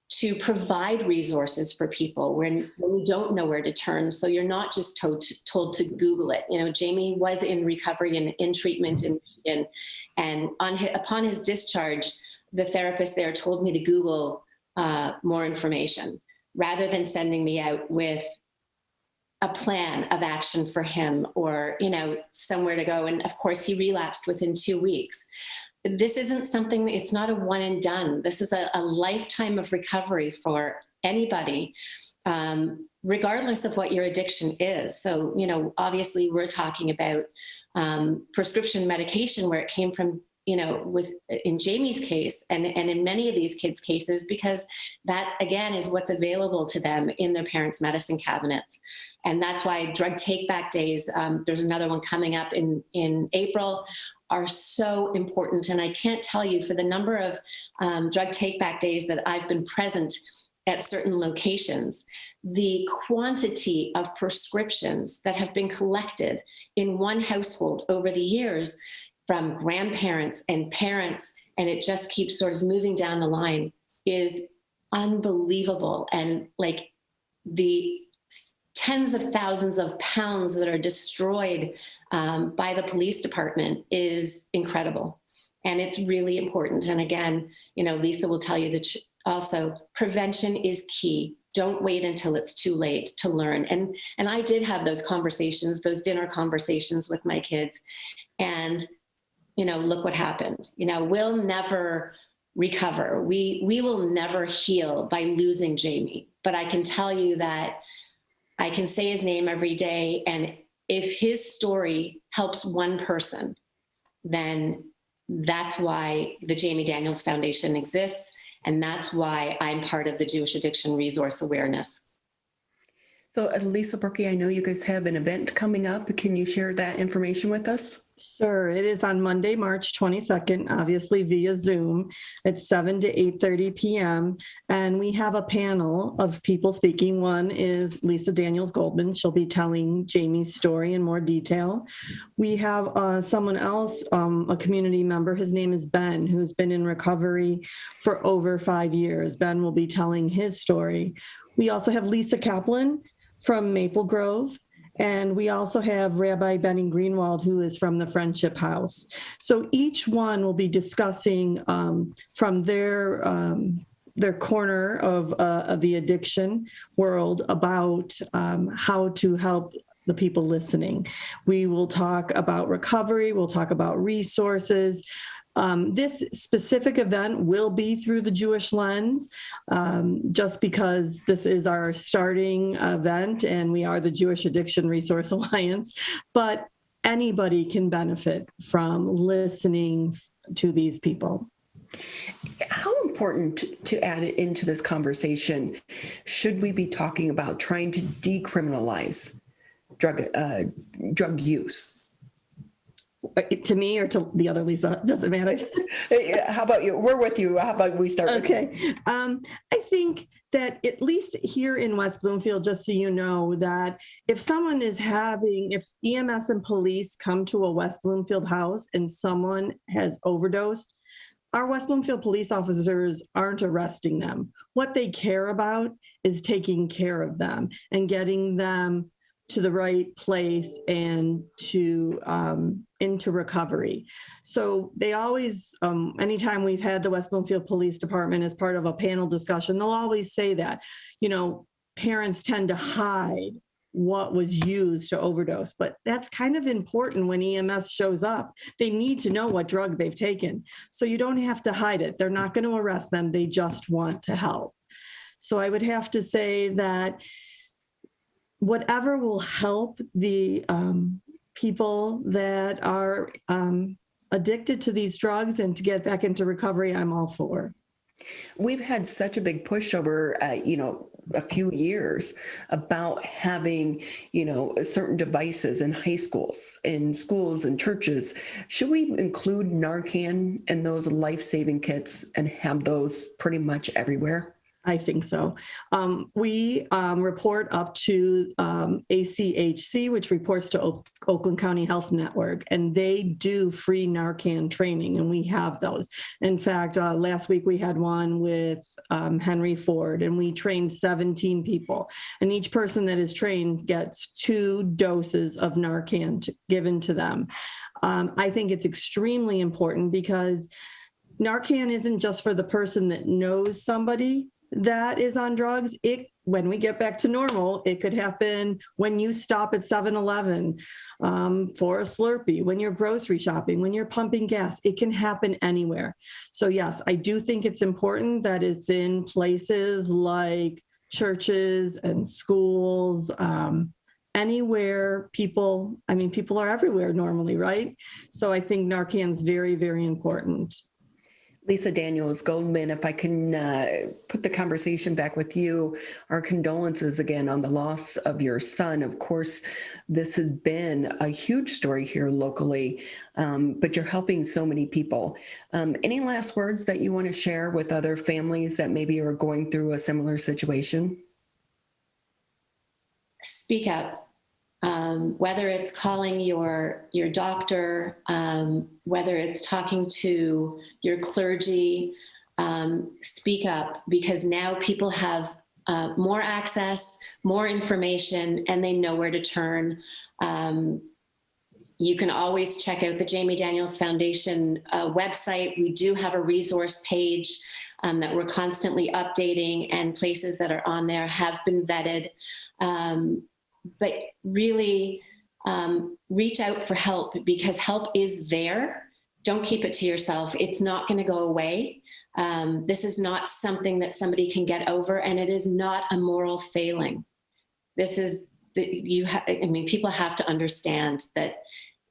to provide resources for people when you don't know where to turn. So you're not just told to Google it. Jamie was in recovery and in treatment in Michigan, and upon his discharge, the therapist there told me to Google more information rather than sending me out with a plan of action for him or, somewhere to go. And of course, he relapsed within 2 weeks. This isn't something, it's not a one and done. This is a lifetime of recovery for anybody, regardless of what your addiction is. So, obviously we're talking about prescription medication where it came from in Jamie's case and in many of these kids' cases, because that again is what's available to them in their parents' medicine cabinets. And that's why drug take-back days, there's another one coming up in April, are so important. And I can't tell you, for the number of drug take-back days that I've been present at certain locations, the quantity of prescriptions that have been collected in one household over the years from grandparents and parents, and it just keeps sort of moving down the line, is unbelievable. And like the tens of thousands of pounds that are destroyed by the police department is incredible. And it's really important. And again, Lisa will tell you that also prevention is key. Don't wait until it's too late to learn. And I did have those conversations, those dinner conversations with my kids. And, look what happened. We'll never recover. We will never heal by losing Jamie. But I can tell you that I can say his name every day. And if his story helps one person, then that's why the Jamie Daniels Foundation exists. And that's why I'm part of the Jewish Addiction Resource Awareness. So Lisa, Berkey, I know you guys have an event coming up. Can you share that information with us? Sure. It is on Monday, March 22nd, obviously via Zoom. It's 7 to 8:30 p.m. And we have a panel of people speaking. One is Lisa Daniels-Goldman. She'll be telling Jamie's story in more detail. We have someone else, a community member. His name is Ben, who's been in recovery for over 5 years. Ben will be telling his story. We also have Lisa Kaplan from Maple Grove. And we also have Rabbi Benny Greenwald, who is from the Friendship House. So each one will be discussing from their corner of the addiction world about how to help the people listening. We will talk about recovery. We'll talk about resources. This specific event will be through the Jewish lens, just because this is our starting event and we are the Jewish Addiction Resource Alliance, but anybody can benefit from listening to these people. How important to add it into this conversation should we be talking about trying to decriminalize drug use? To me or to the other Lisa? Does it matter? How about you? We're with you. How about we start? Okay. I think that at least here in West Bloomfield, just so you know, that if someone is if EMS and police come to a West Bloomfield house and someone has overdosed, our West Bloomfield police officers aren't arresting them. What they care about is taking care of them and getting them to the right place and to into recovery. So they always, anytime we've had the West Bloomfield Police Department as part of a panel discussion, they'll always say that, parents tend to hide what was used to overdose, but that's kind of important when EMS shows up. They need to know what drug they've taken. So you don't have to hide it. They're not going to arrest them. They just want to help. So I would have to say that whatever will help the people that are addicted to these drugs and to get back into recovery, I'm all for. We've had such a big push over, a few years about having, certain devices in high schools, in schools and churches. Should we include Narcan in those life-saving kits and have those pretty much everywhere? I think so. We report up to ACHC, which reports to Oakland County Health Network, and they do free Narcan training, and we have those. In fact, last week we had one with Henry Ford, and we trained 17 people. And each person that is trained gets 2 doses of Narcan given to them. I think it's extremely important because Narcan isn't just for the person that knows somebody that is on drugs. When we get back to normal, it could happen when you stop at 7-Eleven for a Slurpee, when you're grocery shopping, when you're pumping gas. It can happen anywhere. So yes, I do think it's important that it's in places like churches and schools, anywhere people are everywhere normally, right? So I think Narcan's very, very important. Lisa Daniels-Goldman, if I can put the conversation back with you, our condolences again on the loss of your son. Of course, this has been a huge story here locally, but you're helping so many people. Any last words that you want to share with other families that maybe are going through a similar situation? Speak up. Whether it's calling your doctor, whether it's talking to your clergy, speak up, because now people have more access, more information, and they know where to turn. You can always check out the Jamie Daniels Foundation website. We do have a resource page that we're constantly updating, and places that are on there have been vetted. But really reach out for help, because help is there. Don't keep it to yourself. It's not going to go away. This is not something that somebody can get over, and it is not a moral failing. This is, people have to understand that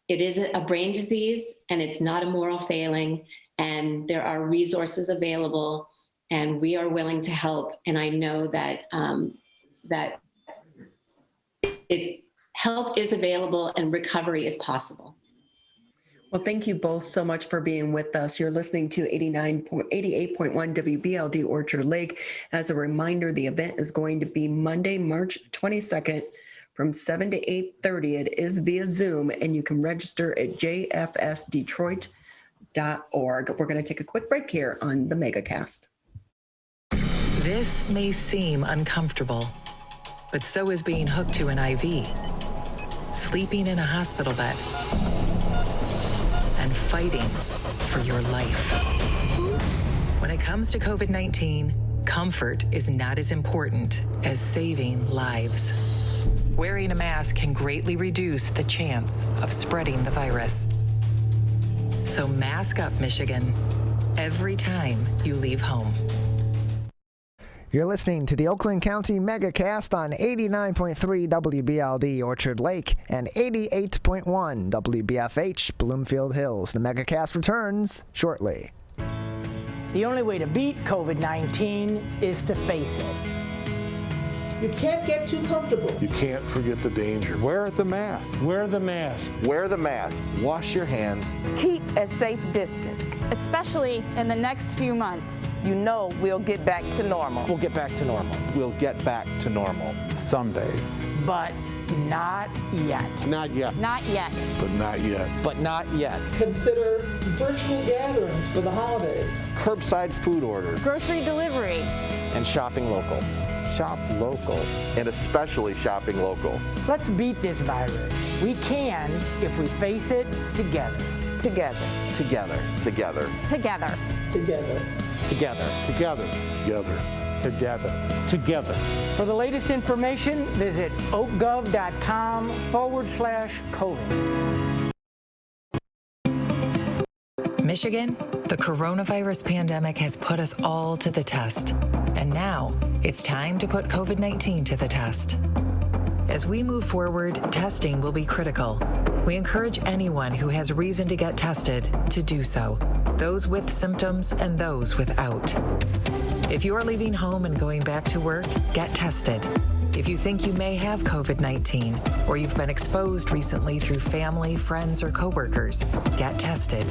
it is a brain disease and it's not a moral failing, and there are resources available, and we are willing to help. And I know that help is available and recovery is possible. Well, thank you both so much for being with us. You're listening to 88.1 WBLD Orchard Lake. As a reminder, the event is going to be Monday, March 22nd from 7 to 8:30. It is via Zoom, and you can register at jfsdetroit.org. We're going to take a quick break here on the Megacast. This may seem uncomfortable, but so is being hooked to an IV, sleeping in a hospital bed, and fighting for your life. When it comes to COVID-19, comfort is not as important as saving lives. Wearing a mask can greatly reduce the chance of spreading the virus. So mask up, Michigan, every time you leave home. You're listening to the Oakland County Megacast on 89.3 WBLD Orchard Lake and 88.1 WBFH Bloomfield Hills. The Megacast returns shortly. The only way to beat COVID-19 is to face it. You can't get too comfortable. You can't forget the danger. Wear the mask. Wear the mask. Wear the mask. Wash your hands. Keep a safe distance. Especially in the next few months. You know we'll get back to normal. We'll get back to normal. We'll get back to normal. Someday. But not yet. Not yet. Not yet. But not yet. But not yet. Consider virtual gatherings for the holidays. Curbside food orders. Grocery delivery. And shopping local. Shop local. And especially shopping local. Let's beat this virus. We can if we face it together. Together. Together. Together. Together. Together. Together. Together. Together. Together. Together. For the latest information, visit oakgov.com/COVID. Michigan, the coronavirus pandemic has put us all to the test. And now it's time to put COVID-19 to the test. As we move forward, testing will be critical. We encourage anyone who has reason to get tested to do so, those with symptoms and those without. If you are leaving home and going back to work, get tested. If you think you may have COVID-19 or you've been exposed recently through family, friends, or coworkers, get tested.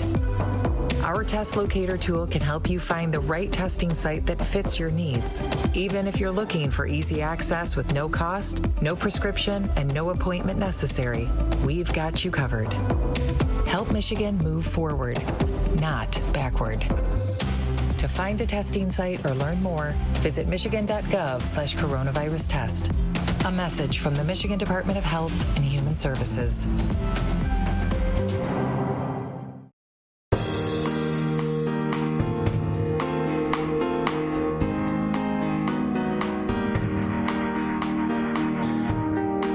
Our test locator tool can help you find the right testing site that fits your needs. Even if you're looking for easy access with no cost, no prescription, and no appointment necessary, we've got you covered. Help Michigan move forward, not backward. To find a testing site or learn more, visit michigan.gov/coronavirus test. A message from the Michigan Department of Health and Human Services.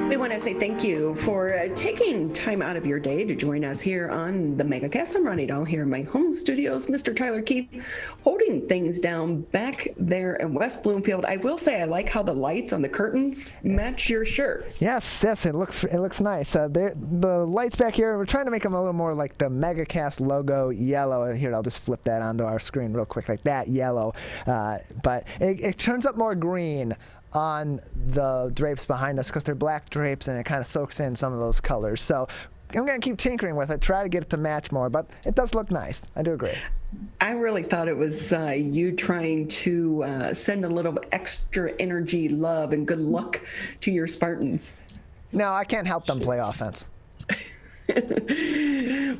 We want to to say thank you for taking time out of your day to join us here on the Megacast. I'm Ronnie Dahl here in my home studios. Mr. Tyler Keefe holding things down back there in West Bloomfield. I will say I like how the lights on the curtains match your shirt. Yes, it looks nice. The lights back here, we're trying to make them a little more like the Megacast logo yellow. Here, I'll just flip that onto our screen real quick, like that yellow. But it turns up more green on the drapes behind us because they're black drapes, and it kind of soaks in some of those colors. So I'm going to keep tinkering with it, try to get it to match more, but it does look nice. I do agree. I really thought it was you trying to send a little extra energy, love, and good luck to your Spartans. No, I can't help them play offense.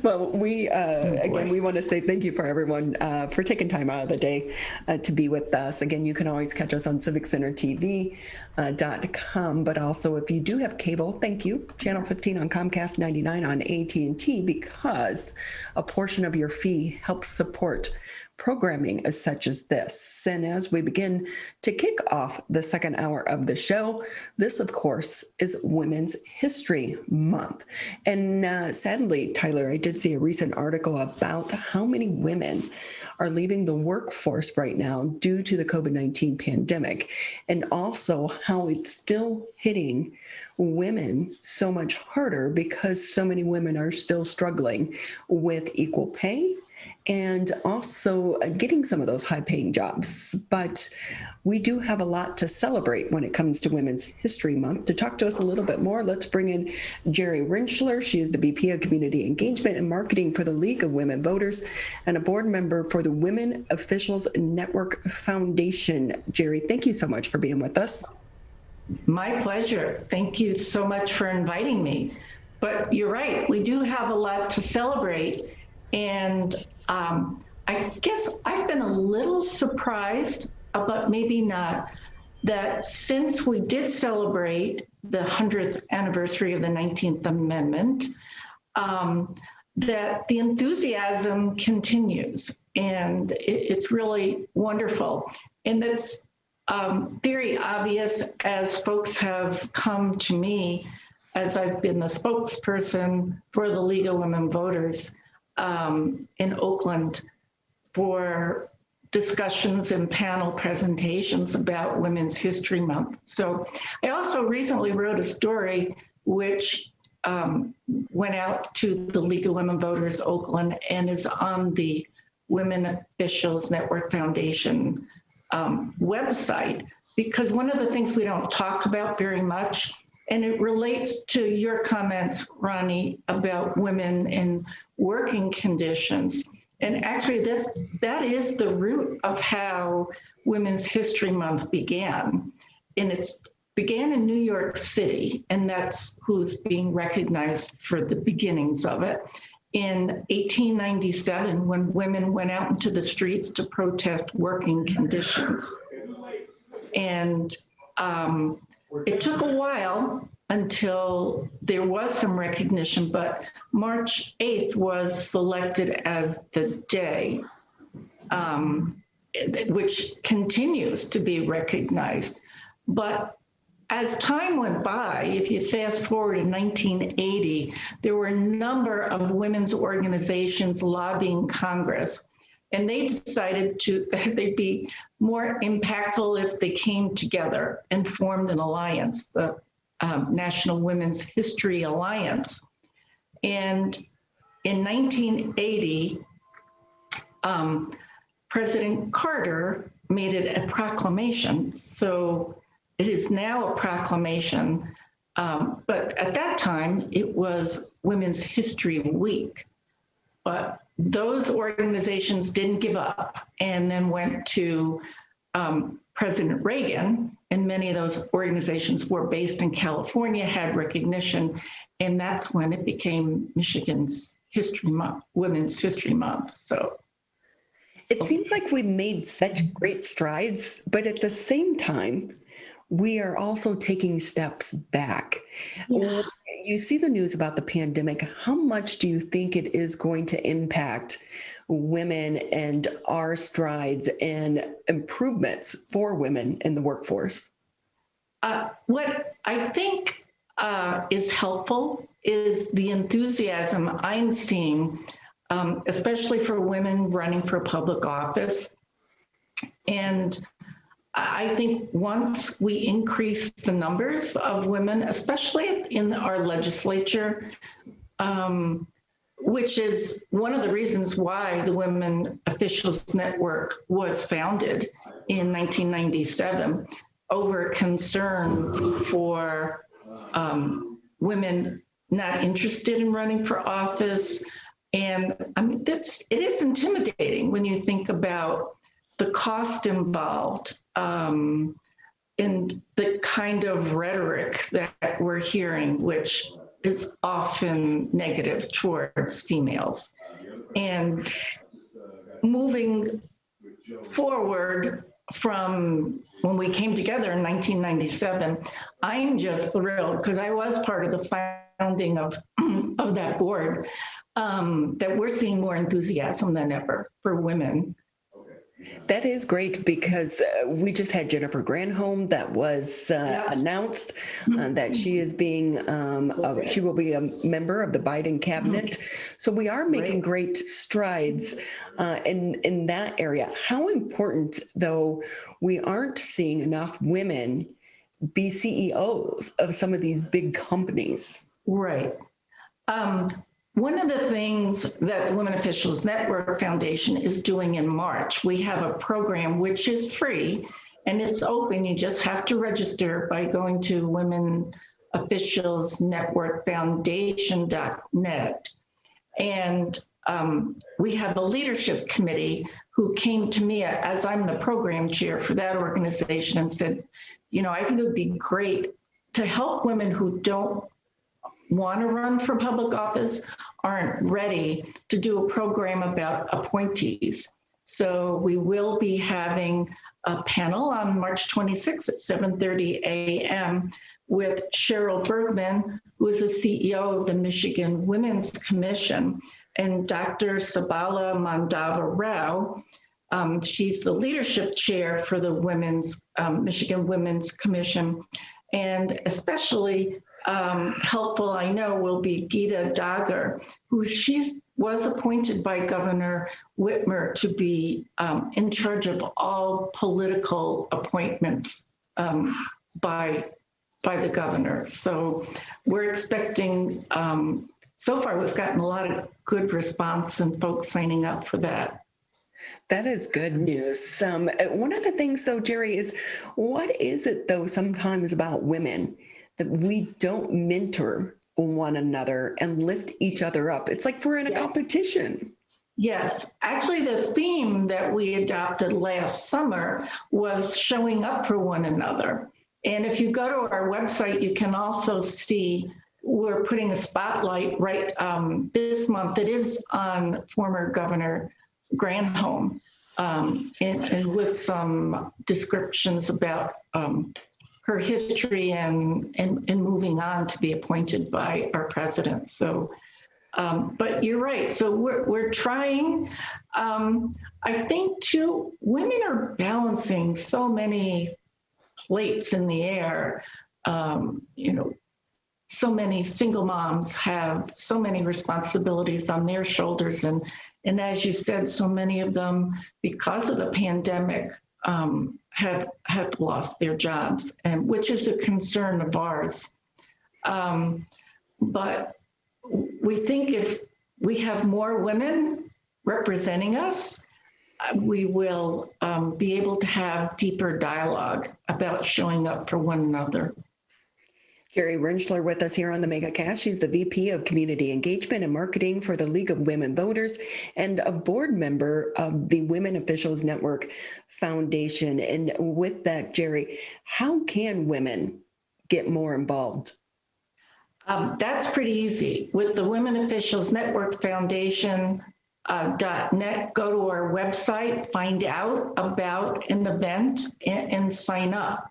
Well, we want to say thank you for everyone for taking time out of the day to be with us. Again, you can always catch us on civiccentertv.com, but also if you do have cable, thank you. Channel 15 on Comcast, 99 on AT&T, because a portion of your fee helps support programming as such as this. And as we begin to kick off the second hour of the show, this, of course, is Women's History Month. And sadly, Tyler, I did see a recent article about how many women are leaving the workforce right now due to the COVID-19 pandemic, and also how it's still hitting women so much harder because so many women are still struggling with equal pay and also getting some of those high-paying jobs. But we do have a lot to celebrate when it comes to Women's History Month. To talk to us a little bit more, let's bring in Geri Rinschler. She is the VP of Community Engagement and Marketing for the League of Women Voters and a board member for the Women Officials Network Foundation. Geri, thank you so much for being with us. My pleasure. Thank you so much for inviting me. But you're right, we do have a lot to celebrate. And I guess I've been a little surprised, but maybe not, that since we did celebrate the 100th anniversary of the 19th Amendment, that the enthusiasm continues. And it's really wonderful. And it's very obvious as folks have come to me, as I've been the spokesperson for the League of Women Voters in Oakland for discussions and panel presentations about Women's History Month. So I also recently wrote a story which went out to the League of Women Voters Oakland and is on the Women Officials Network Foundation website, because one of the things we don't talk about very much, and it relates to your comments, Ronnie, about women in working conditions. And actually that is the root of how Women's History Month began. And it began in New York City, and that's who's being recognized for the beginnings of it. In 1897, when women went out into the streets to protest working conditions. And it took a while until there was some recognition, but March 8th was selected as the day, which continues to be recognized. But as time went by, if you fast forward to 1980, there were a number of women's organizations lobbying Congress, and they decided that they'd be more impactful if they came together and formed an alliance, the National Women's History Alliance. And in 1980, President Carter made it a proclamation. So it is now a proclamation, but at that time it was Women's History Week. But those organizations didn't give up and then went to President Reagan, and many of those organizations were based in California, had recognition, and that's when it became Michigan's History Month, Women's History Month. So it seems like we've made such great strides, but at the same time, we are also taking steps back. Yeah. You see the news about the pandemic. How much do you think it is going to impact women and our strides and improvements for women in the workforce? What I think is helpful is the enthusiasm I'm seeing, especially for women running for public office. And I think once we increase the numbers of women, especially in our legislature, which is one of the reasons why the Women Officials Network was founded in 1997, over concerns for women not interested in running for office. And I mean, it is intimidating when you think about the cost involved and the kind of rhetoric that we're hearing, which is often negative towards females. And moving forward from when we came together in 1997, I'm just thrilled because I was part of the founding of that board, that we're seeing more enthusiasm than ever for women. That is great because we just had Jennifer Granholm that was announced that she is being, she will be a member of the Biden cabinet. So we are making great strides in that area. How important, though, we aren't seeing enough women be CEOs of some of these big companies. Right. One of the things that the Women Officials Network Foundation is doing in March, we have a program which is free and it's open. You just have to register by going to Women Officials Network Foundation.net. And we have a leadership committee who came to me as I'm the program chair for that organization and said, you know, I think it would be great to help women who don't want to run for public office, aren't ready to do a program about appointees. So we will be having a panel on March 26th at 7:30 a.m. with Cheryl Berman, who is the CEO of the Michigan Women's Commission, and Dr. Sabala Mandava Rao. She's the leadership chair for the Michigan Women's Commission. And especially helpful, I know, will be Geeta Dagar, who was appointed by Governor Whitmer to be in charge of all political appointments by the governor. So we're expecting, so far we've gotten a lot of good response and folks signing up for that. That is good news. One of the things, though, Geri, is what is it, though, sometimes about women that we don't mentor one another and lift each other up? It's like we're in a competition. Yes. Actually, the theme that we adopted last summer was showing up for one another. And if you go to our website, you can also see we're putting a spotlight right this month. It is on former Governor Granholm, and with some descriptions about her history and moving on to be appointed by our president. So, but you're right. So we're trying. I think too, women are balancing so many plates in the air. You know, so many single moms have so many responsibilities on their shoulders, and as you said, so many of them, because of the pandemic, have lost their jobs, and which is a concern of ours. But we think if we have more women representing us, we will be able to have deeper dialogue about showing up for one another. Geri Rinschler with us here on the Megacast. She's the VP of Community Engagement and Marketing for the League of Women Voters and a board member of the Women Officials Network Foundation. And with that, Geri, how can women get more involved? That's pretty easy. With the Women Officials Network Foundation, .net, go to our website, find out about an event and sign up.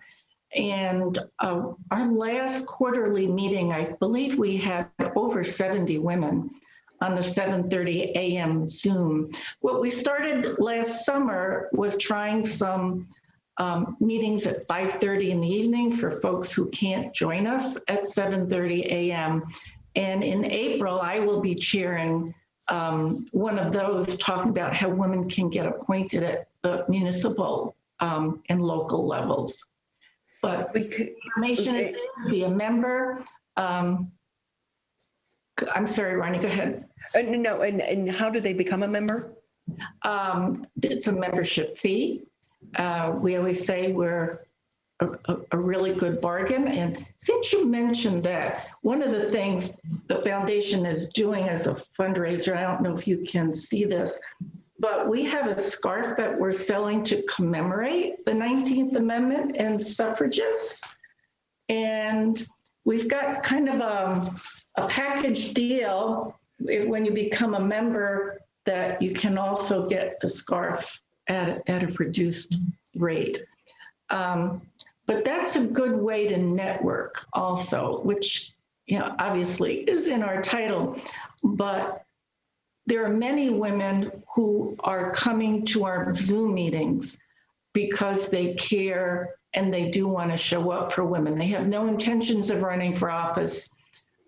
And our last quarterly meeting, I believe we had over 70 women on the 7:30 a.m. Zoom. What we started last summer was trying some meetings at 5:30 in the evening for folks who can't join us at 7:30 a.m. And in April, I will be chairing one of those, talking about how women can get appointed at the municipal and local levels. But information is there to be a member. I'm sorry, Ronnie, go ahead. No, and how do they become a member? It's a membership fee. We always say we're a really good bargain. And since you mentioned that, one of the things the foundation is doing as a fundraiser, I don't know if you can see this, but we have a scarf that we're selling to commemorate the 19th Amendment and suffragists. And we've got kind of a package deal when you become a member, that you can also get a scarf at a reduced rate. But that's a good way to network also, which, obviously is in our title, but there are many women who are coming to our Zoom meetings because they care and they do want to show up for women. They have no intentions of running for office,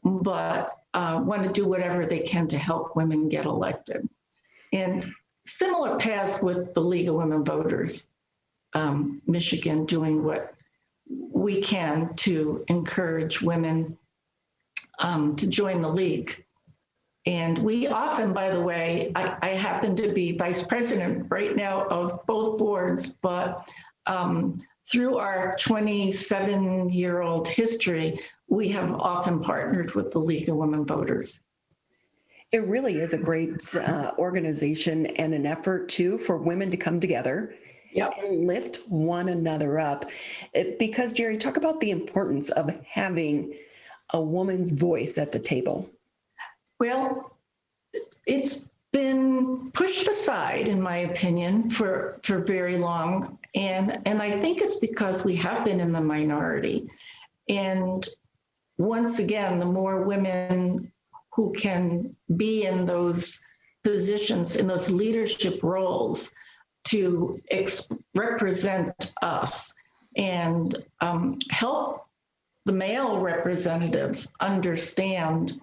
but want to do whatever they can to help women get elected. And similar paths with the League of Women Voters, Michigan, doing what we can to encourage women to join the League. And we often, by the way, I happen to be vice president right now of both boards, but through our 27-year-old history, we have often partnered with the League of Women Voters. It really is a great organization and an effort, too, for women to come together and lift one another up. Because, Geri, talk about the importance of having a woman's voice at the table. Well, it's been pushed aside, in my opinion, for very long. And I think it's because we have been in the minority. And once again, the more women who can be in those positions, in those leadership roles, to represent us and help the male representatives understand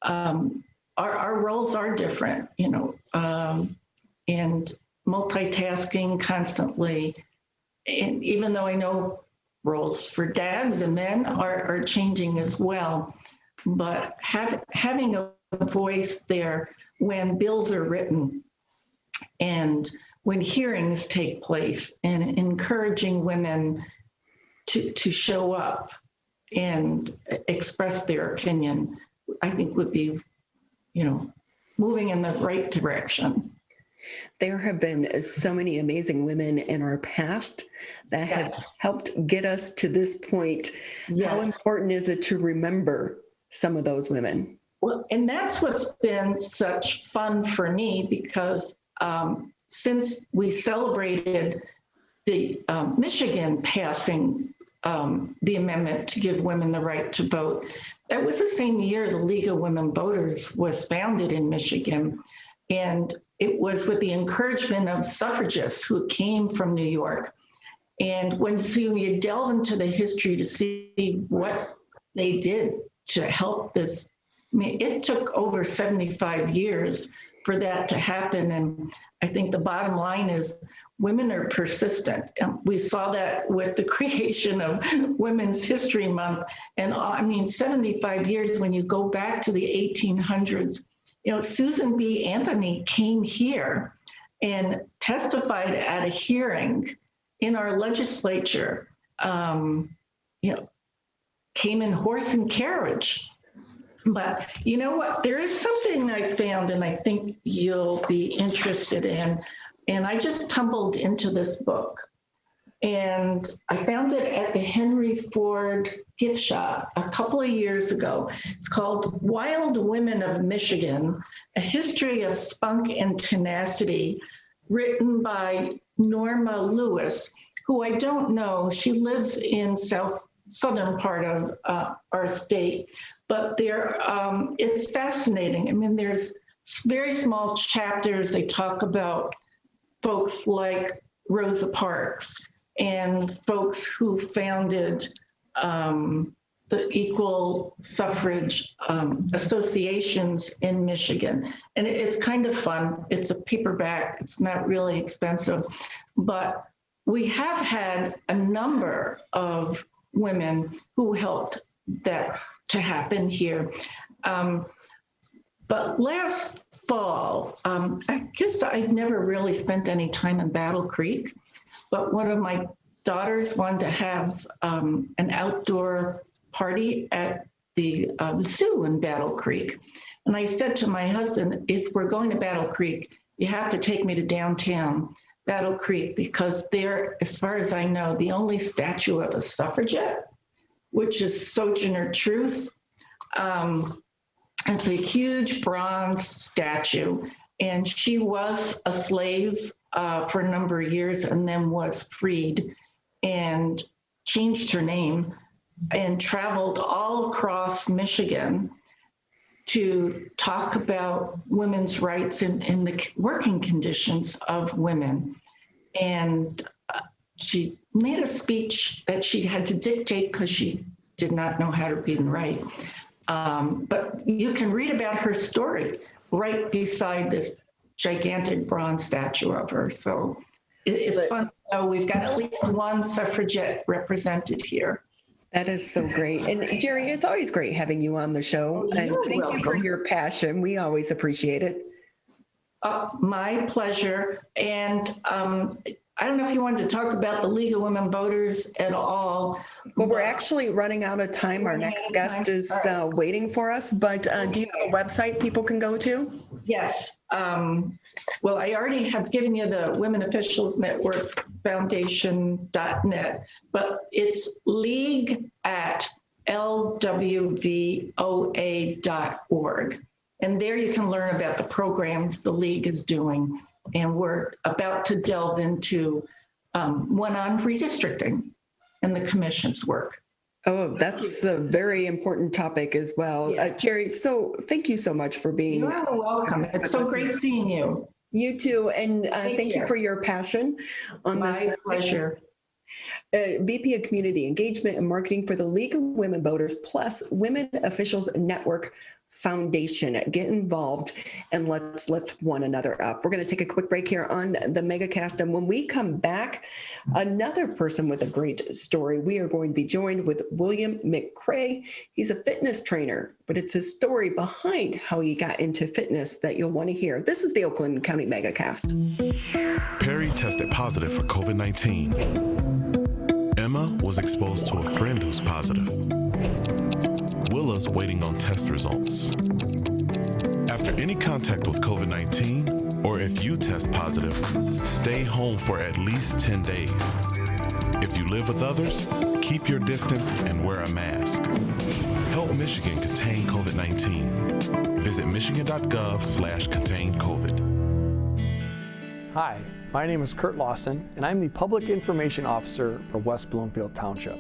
our roles are different, and multitasking constantly. And even though I know roles for dads and men are changing as well, but having a voice there when bills are written and when hearings take place, and encouraging women to show up and express their opinion, I think would be, moving in the right direction. There have been so many amazing women in our past that have helped get us to this point. Yes. How important is it to remember some of those women? Well, and that's what's been such fun for me, because since we celebrated the Michigan passing the amendment to give women the right to vote, that was the same year the League of Women Voters was founded in Michigan. And it was with the encouragement of suffragists who came from New York. And when you delve into the history to see what they did to help this, it took over 75 years for that to happen. And I think the bottom line is women are persistent. And we saw that with the creation of Women's History Month. And 75 years, when you go back to the 1800s, Susan B. Anthony came here and testified at a hearing in our legislature, came in horse and carriage. But you know what? There is something I found, and I think you'll be interested in. And I just tumbled into this book. And I found it at the Henry Ford gift shop a couple of years ago. It's called Wild Women of Michigan, A History of Spunk and Tenacity, written by Norma Lewis, who I don't know. She lives in southern part of our state, but it's fascinating. There's very small chapters. They talk about folks like Rosa Parks and folks who founded the equal suffrage associations in Michigan. And it's kind of fun. It's a paperback. It's not really expensive, but we have had a number of women who helped that to happen here. But last fall, I guess I'd never really spent any time in Battle Creek, but one of my daughters wanted to have an outdoor party at the zoo in Battle Creek. And I said to my husband, if we're going to Battle Creek, you have to take me to downtown Battle Creek, because there, as far as I know, the only statue of a suffragette, which is Sojourner Truth. It's a huge bronze statue, and she was a slave for a number of years and then was freed and changed her name and traveled all across Michigan to talk about women's rights and the working conditions of women. And she made a speech that she had to dictate because she did not know how to read and write. But you can read about her story right beside this gigantic bronze statue of her. So it's fun to know we've got at least one suffragette represented here. That is so great. And Geri, it's always great having you on the show. And thank you for your passion. We always appreciate it. My pleasure. And I don't know if you wanted to talk about the League of Women Voters at all. Well, we're actually running out of time. Our next guest is waiting for us. But do you have a website people can go to? Yes. Well, I already have given you the Women Officials Network Foundation.net, but it's league@lwvoa.org. And there you can learn about the programs the League is doing. And we're about to delve into one on redistricting and the commission's work. Oh, that's a very important topic as well. Yeah. Geri, so thank you so much for being. You're welcome. It's so great seeing you. You too. And thank you for your passion on this. My pleasure. VP of Community Engagement and Marketing for the League of Women Voters plus Women Officials Network Foundation. Get involved and let's lift one another up. We're going to take a quick break here on the Megacast. And when we come back, another person with a great story. We are going to be joined with William McCrae. He's a fitness trainer, but it's his story behind how he got into fitness that you'll want to hear. This is the Oakland County Megacast. Perry tested positive for COVID-19. Emma was exposed to a friend who's positive. Willa's waiting on test results. After any contact with COVID-19, or if you test positive, stay home for at least 10 days. If you live with others, keep your distance and wear a mask. Help Michigan contain COVID-19. Visit michigan.gov/containcovid. Hi, my name is Kurt Lawson, and I'm the Public Information Officer for West Bloomfield Township.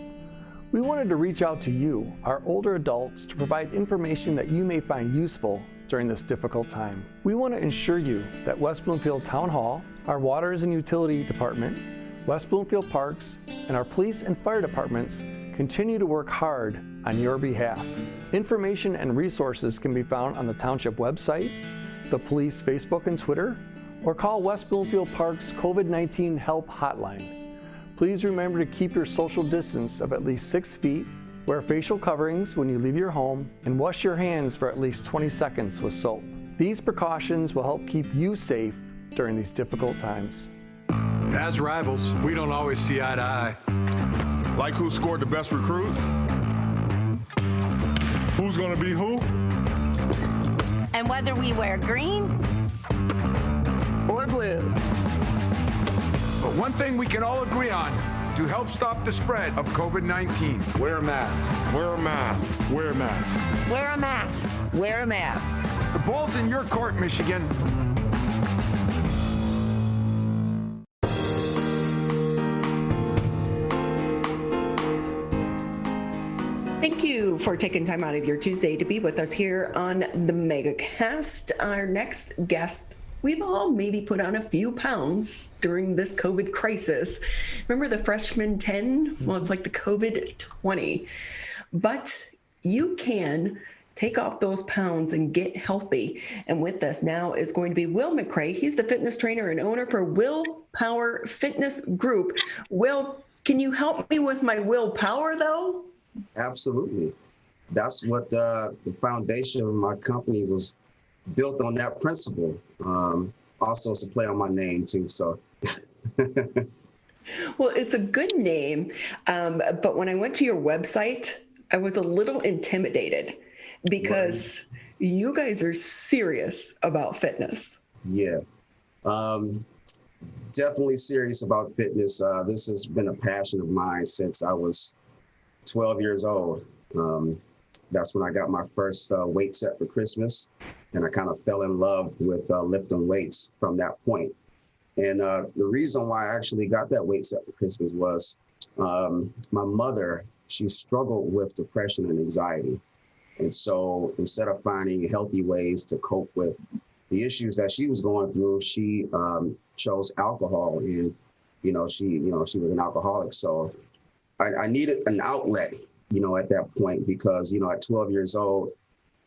We wanted to reach out to you, our older adults, to provide information that you may find useful during this difficult time. We want to ensure you that West Bloomfield Town Hall, our Waters and Utility Department, West Bloomfield Parks, and our police and fire departments continue to work hard on your behalf. Information and resources can be found on the Township website, the police Facebook and Twitter, or call West Bloomfield Parks COVID-19 Help Hotline. Please remember to keep your social distance of at least 6 feet, wear facial coverings when you leave your home, and wash your hands for at least 20 seconds with soap. These precautions will help keep you safe during these difficult times. As rivals, we don't always see eye to eye. Like who scored the best recruits? Who's gonna be who? And whether we wear green or blue. But one thing we can all agree on to help stop the spread of COVID-19. Wear a mask. Wear a mask. Wear a mask. Wear a mask. Wear a mask. The ball's in your court, Michigan. Thank you for taking time out of your Tuesday to be with us here on the Megacast. Our next guest we've all maybe put on a few pounds during this COVID crisis. Remember the freshman 10? Well, it's like the COVID 20. But you can take off those pounds and get healthy. And with us now is going to be Will McCray. He's the fitness trainer and owner for Willpower Fitness Group. Will, can you help me with my willpower, though? Absolutely. That's what the foundation of my company was built on, that principle. Also, it's a play on my name, too. So. Well, it's a good name. But when I went to your website, I was a little intimidated because you guys are serious about fitness. Yeah. Definitely serious about fitness. This has been a passion of mine since I was 12 years old. That's when I got my first weight set for Christmas, and I kind of fell in love with lifting weights from that point. And the reason why I actually got that weight set for Christmas was my mother, she struggled with depression and anxiety. And so instead of finding healthy ways to cope with the issues that she was going through, she chose alcohol, and she was an alcoholic. So I needed an outlet, at that point, because at 12 years old,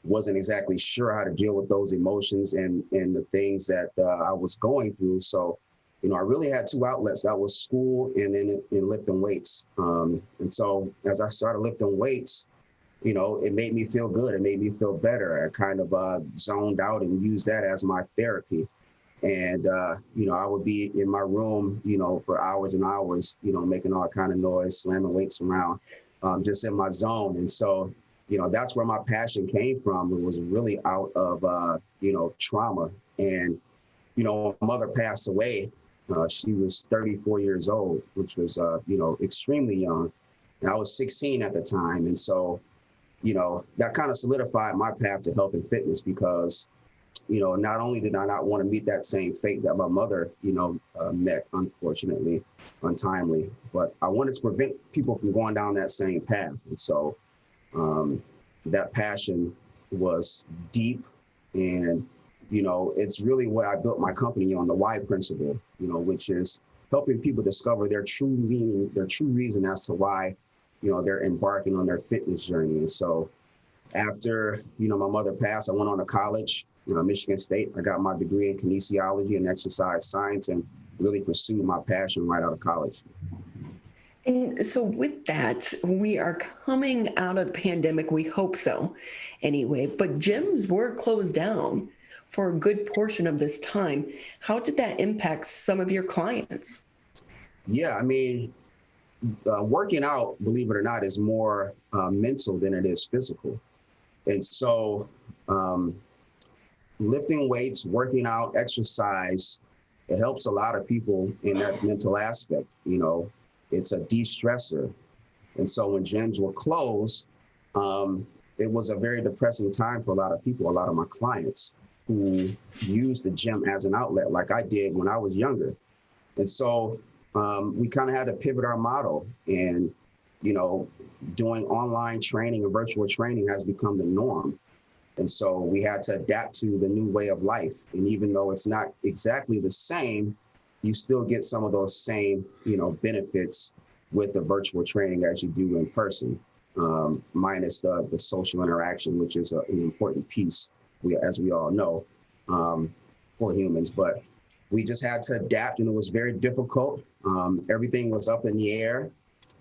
wasn't exactly sure how to deal with those emotions and the things that I was going through. So I really had two outlets. That was school and then in lifting weights. And so as I started lifting weights, it made me feel good. It made me feel better. I kind of zoned out and used that as my therapy. And, I would be in my room, for hours and hours, making all kind of noise, slamming weights around, just in my zone. And so, that's where my passion came from. It was really out of, trauma. And, when my mother passed away, she was 34 years old, which was, extremely young. And I was 16 at the time. And so, that kind of solidified my path to health and fitness because, not only did I not want to meet that same fate that my mother, met, unfortunately, untimely, but I wanted to prevent people from going down that same path. And so that passion was deep, and, it's really what I built my company on, the why principle, which is helping people discover their true meaning, their true reason as to why, they're embarking on their fitness journey. And so after, my mother passed, I went on to college, Michigan State. I got my degree in kinesiology and exercise science and really pursued my passion right out of college. And so with that, we are coming out of the pandemic. We hope so anyway, but gyms were closed down for a good portion of this time. How did that impact some of your clients? Yeah, I mean, working out, believe it or not, is more mental than it is physical. And so lifting weights, working out, exercise, it helps a lot of people in that mental aspect. It's a de-stressor. And so when gyms were closed, it was a very depressing time for a lot of people, a lot of my clients who used the gym as an outlet like I did when I was younger. And so we kind of had to pivot our model, and, doing online training and virtual training has become the norm. And so we had to adapt to the new way of life. And even though it's not exactly the same, you still get some of those same, benefits with the virtual training as you do in person, minus the social interaction, which is an important piece, as we all know, for humans. But we just had to adapt, and it was very difficult. Everything was up in the air.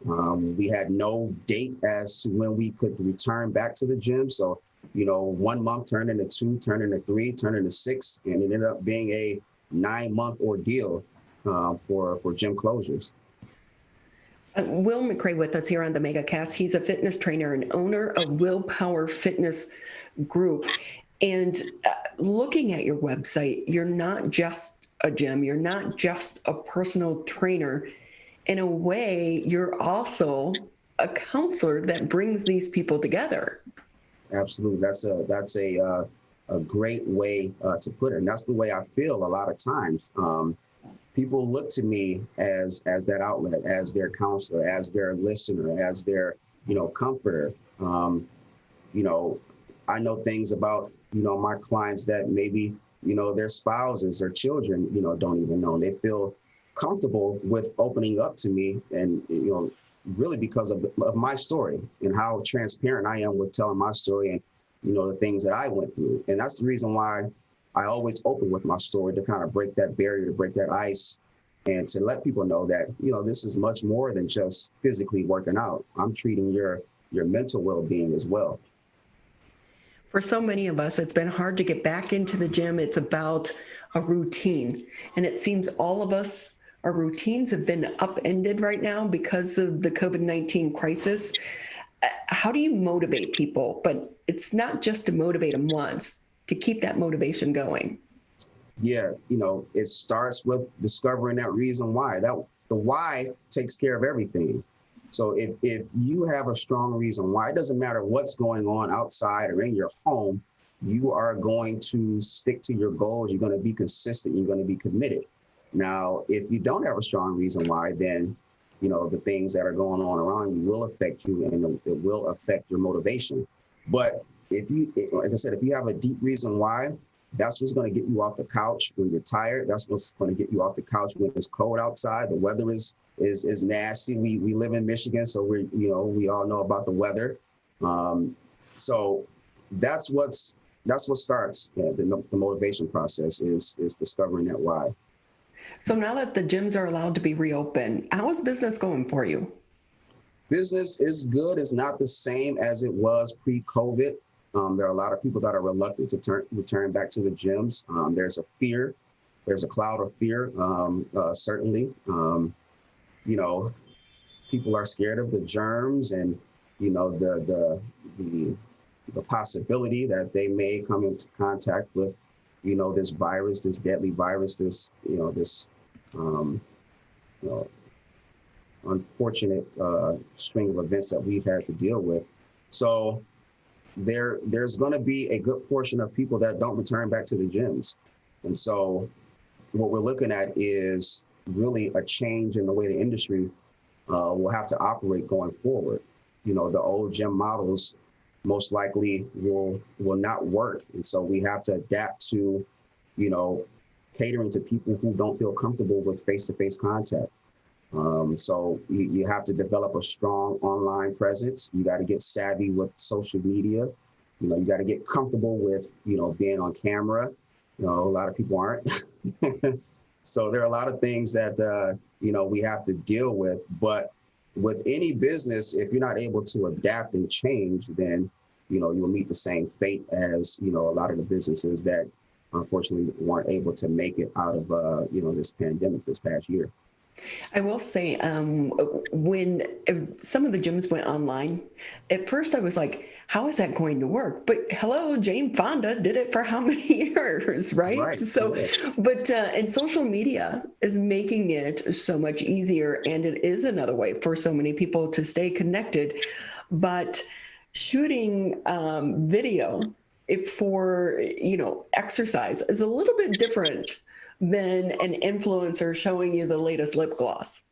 We had no date as to when we could return back to the gym. So, 1 month turned into 2, turned into 3, turned into 6, and it ended up being a 9-month ordeal for gym closures. Will McCray with us here on the Megacast. He's a fitness trainer and owner of Willpower Fitness Group. And looking at your website, you're not just a gym, you're not just a personal trainer. In a way, you're also a counselor that brings these people together. Absolutely. That's a great way to put it. And that's the way I feel a lot of times. People look to me as that outlet, as their counselor, as their listener, as their, comforter. I know things about, my clients that maybe, their spouses or children, don't even know. And they feel comfortable with opening up to me, and really because of my story and how transparent I am with telling my story and the things that I went through. And that's the reason why I always open with my story, to kind of break that barrier, to break that ice, and to let people know that this is much more than just physically working out. I'm treating your mental well-being as well. For so many of us, it's been hard to get back into the gym. It's about a routine, and it seems all of us, our routines have been upended right now because of the COVID-19 crisis. How do you motivate people? But it's not just to motivate them once, to keep that motivation going. Yeah, it starts with discovering that reason why. The why takes care of everything. So if you have a strong reason why, it doesn't matter what's going on outside or in your home, you are going to stick to your goals. You're going to be consistent. You're going to be committed. Now, if you don't have a strong reason why, then the things that are going on around you will affect you, and it will affect your motivation. But like I said, if you have a deep reason why, that's what's going to get you off the couch when you're tired. That's what's going to get you off the couch when it's cold outside. The weather is nasty. We live in Michigan, so we all know about the weather. So that's what starts the motivation process is discovering that why. So now that the gyms are allowed to be reopened, how is business going for you? Business is good. It's not the same as it was pre-COVID. There are a lot of people that are reluctant to return back to the gyms. There's a fear. There's a cloud of fear, certainly. People are scared of the germs and, the possibility that they may come into contact with, this virus, this deadly virus, this unfortunate string of events that we've had to deal with. So there's going to be a good portion of people that don't return back to the gyms. And so what we're looking at is really a change in the way the industry will have to operate going forward. The old gym models most likely will not work. And so we have to adapt to, catering to people who don't feel comfortable with face-to-face contact. So you have to develop a strong online presence. You got to get savvy with social media. You got to get comfortable with, being on camera. A lot of people aren't. So there are a lot of things that, we have to deal with. But with any business, if you're not able to adapt and change, then, you'll meet the same fate as, a lot of the businesses that unfortunately weren't able to make it out of, this pandemic this past year. I will say, when some of the gyms went online, at first I was like, how is that going to work? But hello, Jane Fonda did it for how many years, right? So, but and social media is making it so much easier, and it is another way for so many people to stay connected. But shooting video for, exercise is a little bit different than an influencer showing you the latest lip gloss.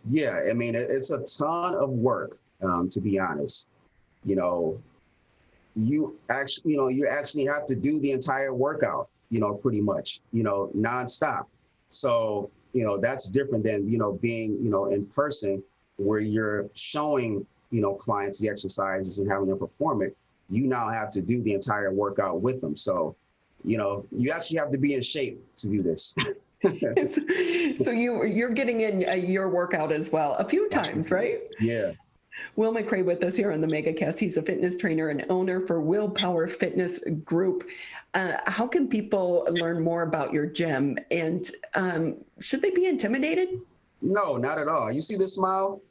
Yeah, I mean, it's a ton of work, to be honest. You actually have to do the entire workout, pretty much, nonstop. So, that's different than, being, in person where you're showing, clients the exercises and having them perform it. You now have to do the entire workout with them. So, you actually have to be in shape to do this. So you're getting in your workout as well a few times, right? Yeah. Will McRae with us here on the Megacast. He's a fitness trainer and owner for Willpower Fitness Group. How can people learn more about your gym? And should they be intimidated? No, not at all. You see this smile?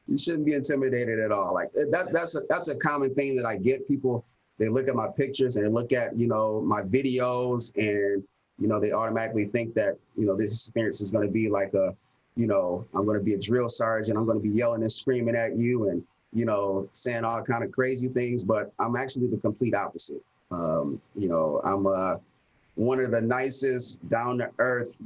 You shouldn't be intimidated at all. Like that's a common thing that I get. People, they look at my pictures and they look at, my videos, and, they automatically think that, this experience is going to be like I'm going to be a drill sergeant. I'm going to be yelling and screaming at you and, saying all kind of crazy things, but I'm actually the complete opposite. I'm one of the nicest, down to earth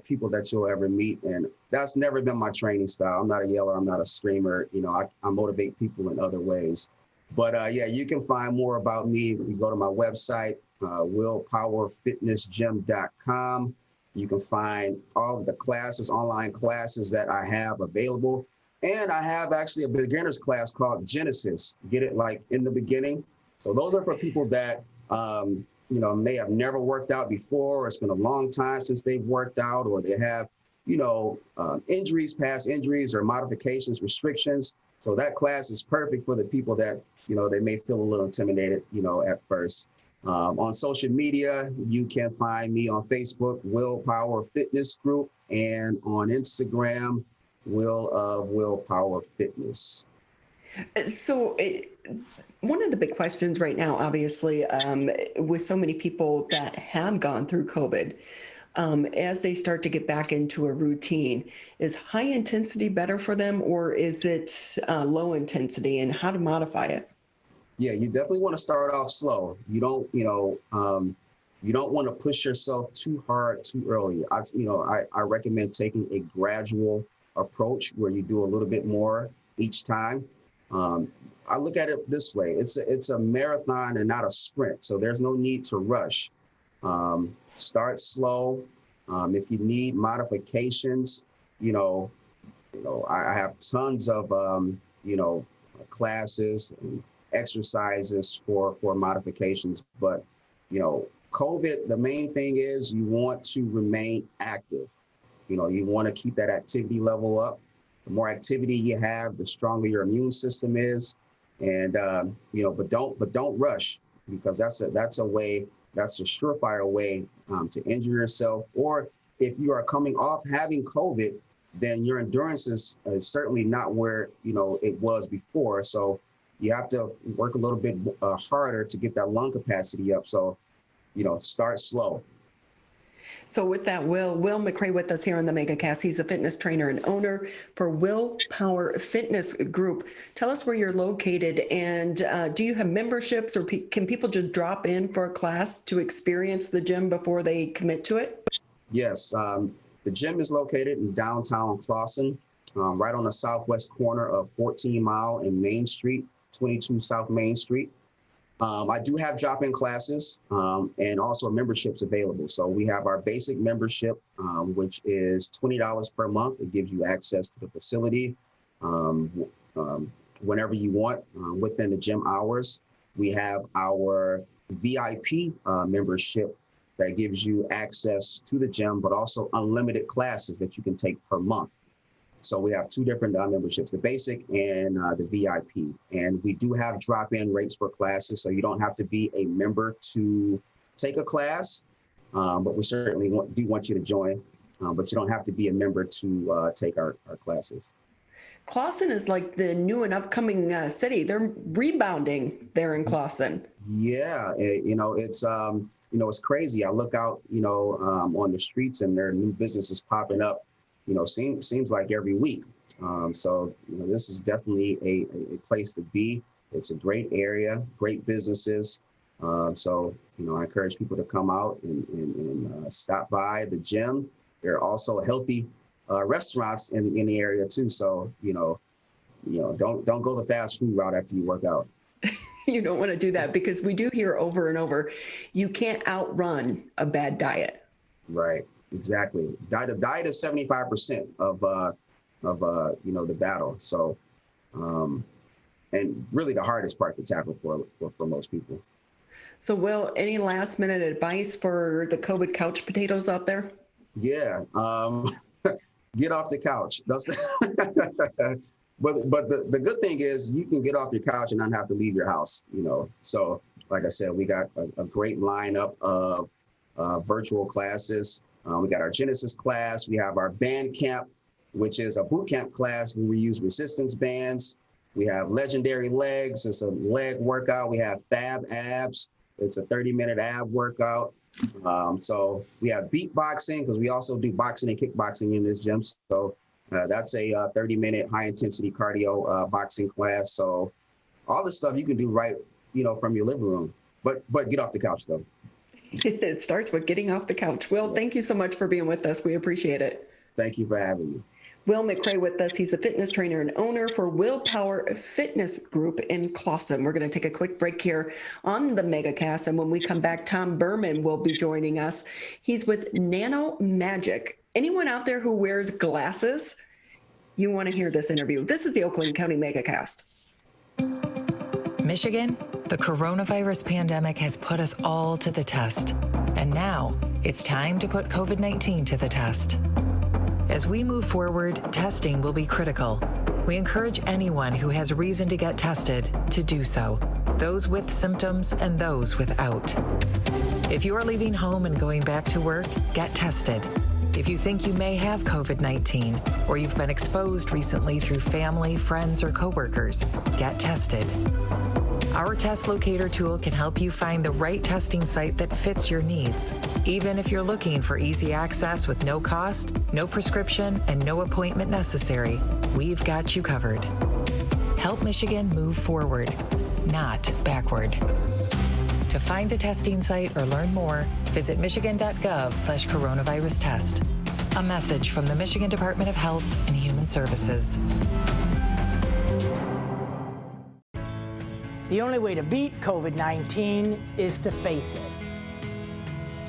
people that you'll ever meet. And that's never been my training style. I'm not a yeller. I'm not a screamer. I motivate people in other ways. But yeah, you can find more about me. You go to my website, willpowerfitnessgym.com. You can find all of the classes, online classes that I have available. And I have actually a beginner's class called Genesis. Get it like in the beginning. So those are for people that, you know, may have never worked out before, or it's been a long time since they've worked out, or they have, you know, injuries, past injuries or modifications, restrictions. So that class is perfect for the people that, you know, they may feel a little intimidated, you know, at first. On social media, you can find me on Facebook, Willpower Fitness Group, and on Instagram, Willpower Fitness. So one of the big questions right now, obviously, with so many people that have gone through COVID, as they start to get back into a routine, is high intensity better for them, or is it low intensity, and how to modify it? Yeah, you definitely want to start off slow. You don't, you know, you don't want to push yourself too hard too early. I recommend taking a gradual approach where you do a little bit more each time. I look at it this way: it's a marathon and not a sprint. So there's no need to rush. Start slow. If you need modifications, I have tons of classes and exercises for modifications. But COVID, the main thing is you want to remain active. You want to keep that activity level up. The more activity you have, the stronger your immune system is. And but don't rush, because that's a surefire way to injure yourself. Or if you are coming off having COVID, then your endurance is certainly not where it was before. So you have to work a little bit harder to get that lung capacity up. So start slow. So with that, Will McRae with us here on the Megacast. He's a fitness trainer and owner for Willpower Fitness Group. Tell us where you're located, and do you have memberships, or can people just drop in for a class to experience the gym before they commit to it? Yes, the gym is located in downtown Clawson, right on the southwest corner of 14 Mile and Main Street, 22 South Main Street. I do have drop-in classes and also memberships available. So we have our basic membership, which is $20 per month. It gives you access to the facility whenever you want within the gym hours. We have our VIP membership that gives you access to the gym, but also unlimited classes that you can take per month. So we have two different memberships, the basic and the VIP. And we do have drop-in rates for classes, so you don't have to be a member to take a class, but we certainly do want you to join, but you don't have to be a member to take our classes. Clawson is like the new and upcoming city. They're rebounding there in Clawson. Yeah, it's crazy. I look out, on the streets, and there are new businesses popping up. Seems like every week. So this is definitely a place to be. It's a great area, great businesses. So I encourage people to come out and stop by the gym. There are also healthy restaurants in the area too. So don't go the fast food route after you work out. You don't want to do that, because we do hear over and over, you can't outrun a bad diet. Right. Exactly. The diet is 75% of the battle. So, and really the hardest part to tackle for most people. So, Will, any last minute advice for the COVID couch potatoes out there? Yeah, get off the couch. That's but the good thing is you can get off your couch and not have to leave your house. So like I said, we got a great lineup of virtual classes. We got our Genesis class. We have our band camp, which is a boot camp class where we use resistance bands. We have legendary legs. It's a leg workout. We have fab abs. It's a 30-minute ab workout. So we have beatboxing, because we also do boxing and kickboxing in this gym. So that's a 30-minute high-intensity cardio boxing class. So all the stuff you can do right, from your living room. But get off the couch, though. It starts with getting off the couch. Will, thank you so much for being with us. We appreciate it. Thank you for having me. Will McRae with us. He's a fitness trainer and owner for Willpower Fitness Group in Clawson. We're going to take a quick break here on the Megacast, and when we come back, Tom Berman will be joining us. He's with Nano Magic. Anyone out there who wears glasses, you want to hear this interview. This is the Oakland County Megacast. Michigan, the coronavirus pandemic has put us all to the test. And now it's time to put COVID-19 to the test. As we move forward, testing will be critical. We encourage anyone who has reason to get tested to do so, those with symptoms and those without. If you are leaving home and going back to work, get tested. If you think you may have COVID-19 or you've been exposed recently through family, friends, or coworkers, get tested. Our test locator tool can help you find the right testing site that fits your needs. Even if you're looking for easy access with no cost, no prescription, and no appointment necessary, we've got you covered. Help Michigan move forward, not backward. To find a testing site or learn more, visit michigan.gov/coronavirus test. A message from the Michigan Department of Health and Human Services. The only way to beat COVID-19 is to face it.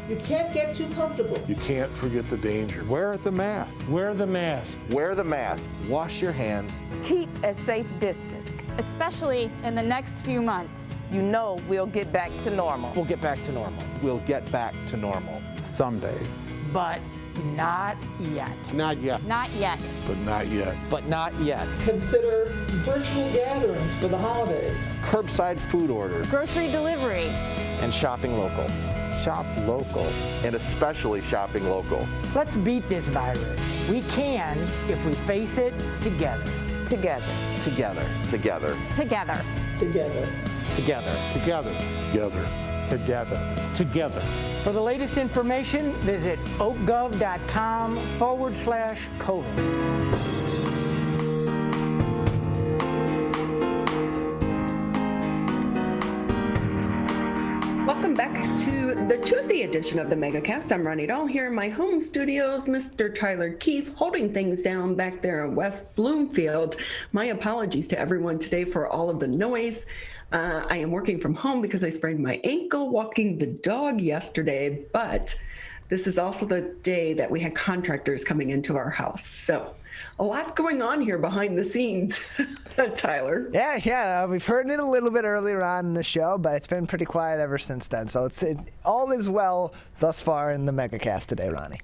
You can't get too comfortable. You can't forget the danger. Wear the mask. Wear the mask. Wear the mask. Wash your hands. Keep a safe distance. Especially in the next few months. You know we'll get back to normal. We'll get back to normal. We'll get back to normal. Someday. But not yet. Not yet. Not yet. But not yet. But not yet. Consider virtual gatherings for the holidays. Curbside food orders. Grocery delivery. And shopping local. Shop local. And especially shopping local. Let's beat this virus. We can if we face it together. Together. Together. Together. Together. Together. Together. Together. Together. Together. Together. For the latest information, visit oakgov.com/COVID. Welcome back to the Tuesday edition of the Megacast. I'm Ronnie Dahl here in my home studios. Mr. Tyler Keefe holding things down back there in West Bloomfield. My apologies to everyone today for all of the noise. I am working from home because I sprained my ankle walking the dog yesterday, but this is also the day that we had contractors coming into our house. So a lot going on here behind the scenes, Tyler. Yeah. We've heard it a little bit earlier on in the show, but it's been pretty quiet ever since then. So all is well thus far in the Megacast today, Ronnie.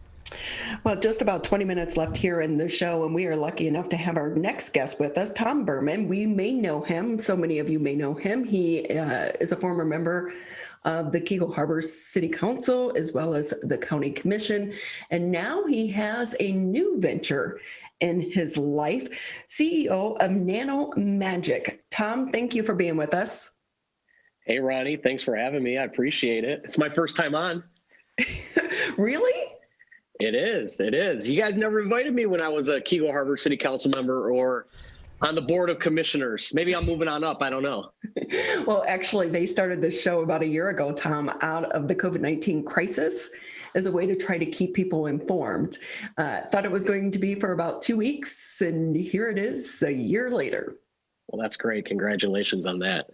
Well, just about 20 minutes left here in the show, and we are lucky enough to have our next guest with us, Tom Berman. We may know him. So many of you may know him. He is a former member of the Keego Harbor City Council, as well as the County Commission. And now he has a new venture in his life, CEO of Nano Magic. Tom, thank you for being with us. Hey, Ronnie, thanks for having me. I appreciate it. It's my first time on. Really? It is. You guys never invited me when I was a Keego Harbor City Council member or on the Board of Commissioners. Maybe I'm moving on up. I don't know. Well, actually, they started this show about a year ago, Tom, out of the COVID-19 crisis as a way to try to keep people informed. Thought it was going to be for about 2 weeks, and here it is a year later. Well, that's great. Congratulations on that.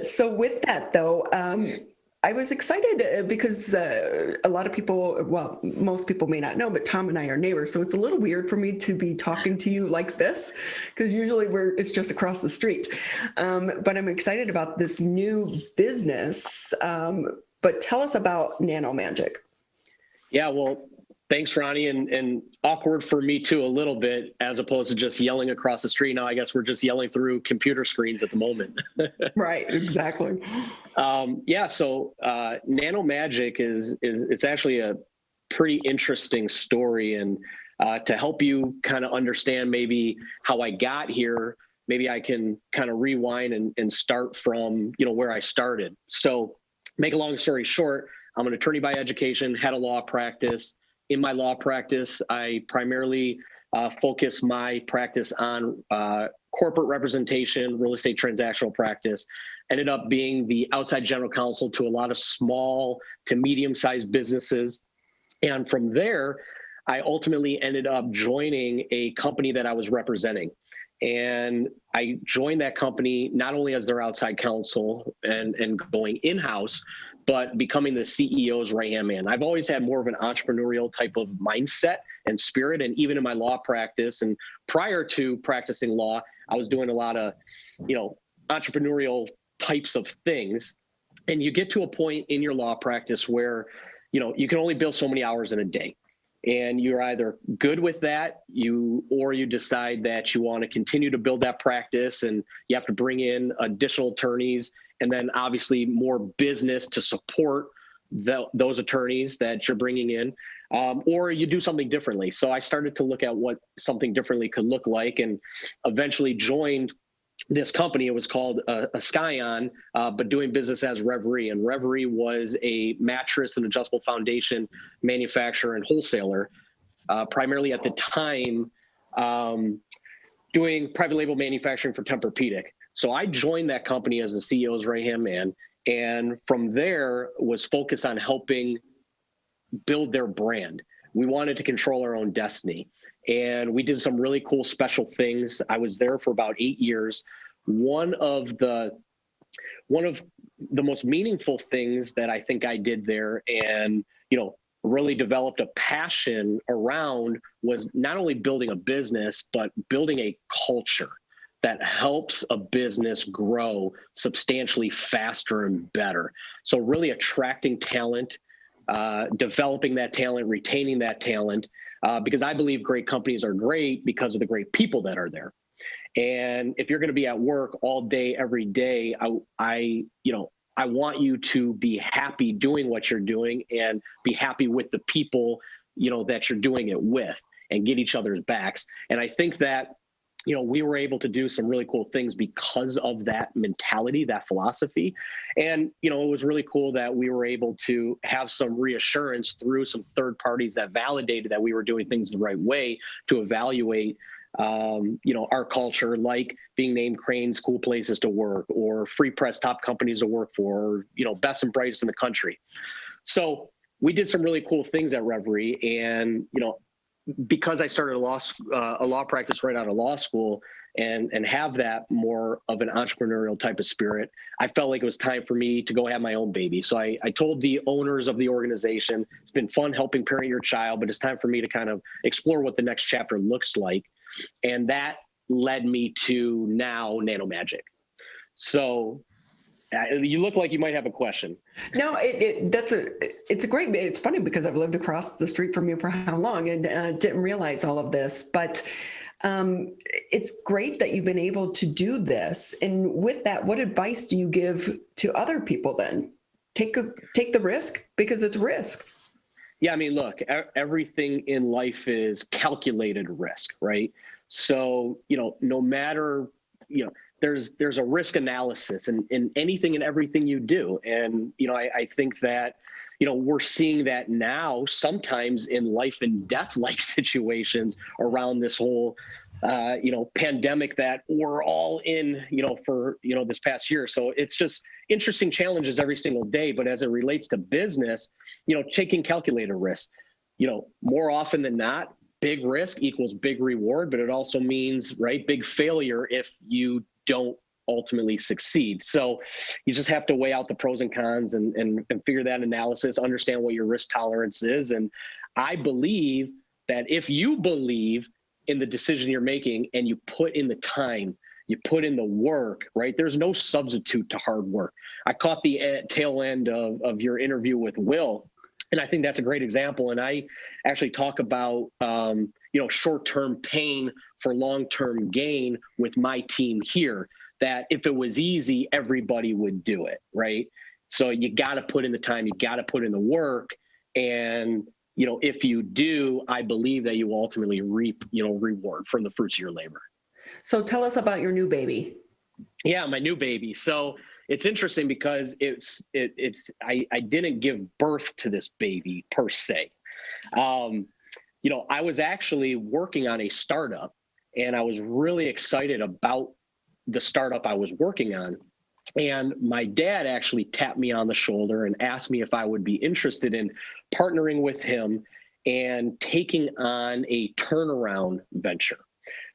So with that, though, I was excited because a lot of people, well, most people may not know, but Tom and I are neighbors. So it's a little weird for me to be talking to you like this, because usually it's just across the street. But I'm excited about this new business. But tell us about Nano Magic. Yeah, well, thanks, Ronnie, and awkward for me too a little bit, as opposed to just yelling across the street. Now I guess we're just yelling through computer screens at the moment. Right, exactly. So Nano Magic it's actually a pretty interesting story, and to help you kind of understand maybe how I got here, maybe I can kind of rewind and start from where I started. So, make a long story short, I'm an attorney by education, had a law practice. In my law practice, I primarily focus my practice on corporate representation, real estate transactional practice. Ended up being the outside general counsel to a lot of small to medium-sized businesses. And from there, I ultimately ended up joining a company that I was representing. And I joined that company not only as their outside counsel and going in-house, but becoming the CEO's right-hand man. I've always had more of an entrepreneurial type of mindset and spirit. And even in my law practice and prior to practicing law, I was doing a lot of, entrepreneurial types of things. And you get to a point in your law practice where, you can only bill so many hours in a day. And you're either good with that, or you decide that you want to continue to build that practice and you have to bring in additional attorneys and then obviously more business to support those attorneys that you're bringing in, or you do something differently. So I started to look at what something differently could look like and eventually joined this company. It was called Skyon, but doing business as Reverie. And Reverie was a mattress and adjustable foundation manufacturer and wholesaler, primarily at the time doing private label manufacturing for Tempur-Pedic. So I joined that company as the CEO's right-hand man. And from there was focused on helping build their brand. We wanted to control our own destiny. And we did some really cool special things. I was there for about 8 years. One of the most meaningful things that I think I did there and, really developed a passion around was not only building a business, but building a culture that helps a business grow substantially faster and better. So really attracting talent, developing that talent, retaining that talent, because I believe great companies are great because of the great people that are there. And if you're going to be at work all day, every day, I want you to be happy doing what you're doing and be happy with the people, that you're doing it with and get each other's backs. And I think that, we were able to do some really cool things because of that mentality, that philosophy. And, it was really cool that we were able to have some reassurance through some third parties that validated that we were doing things the right way to evaluate, our culture, like being named Crane's Cool Places to Work or Free Press Top Companies to Work for, or, best and brightest in the country. So we did some really cool things at Reverie. And, because I started a law practice right out of law school and have that more of an entrepreneurial type of spirit, I felt like it was time for me to go have my own baby. So I told the owners of the organization, it's been fun helping parent your child, but it's time for me to kind of explore what the next chapter looks like. And that led me to now NanoMagic. So you look like you might have a question. No, it's funny because I've lived across the street from you for how long and didn't realize all of this, but it's great that you've been able to do this. And with that, what advice do you give to other people then? Take the risk because it's risk. Yeah, I mean, look, everything in life is calculated risk, right? So, no matter, there's a risk analysis in anything and everything you do. And, I think that, we're seeing that now sometimes in life and death like situations around this whole, pandemic that we're all in, for, this past year. So it's just interesting challenges every single day. But as it relates to business, taking calculated risk, more often than not, big risk equals big reward, but it also means, right, big failure if you don't ultimately succeed. So you just have to weigh out the pros and cons and figure that analysis, understand what your risk tolerance is. And I believe that if you believe in the decision you're making and you put in the time, you put in the work, right? There's no substitute to hard work. I caught the tail end of your interview with Will, and I think that's a great example. And I actually talk about, short-term pain for long-term gain with my team here, that if it was easy, everybody would do it, right? So you got to put in the time, you got to put in the work. And, if you do, I believe that you will ultimately reap, reward from the fruits of your labor. So tell us about your new baby. Yeah, my new baby. So it's interesting because I didn't give birth to this baby per se. I was actually working on a startup and I was really excited about the startup I was working on. And my dad actually tapped me on the shoulder and asked me if I would be interested in partnering with him and taking on a turnaround venture.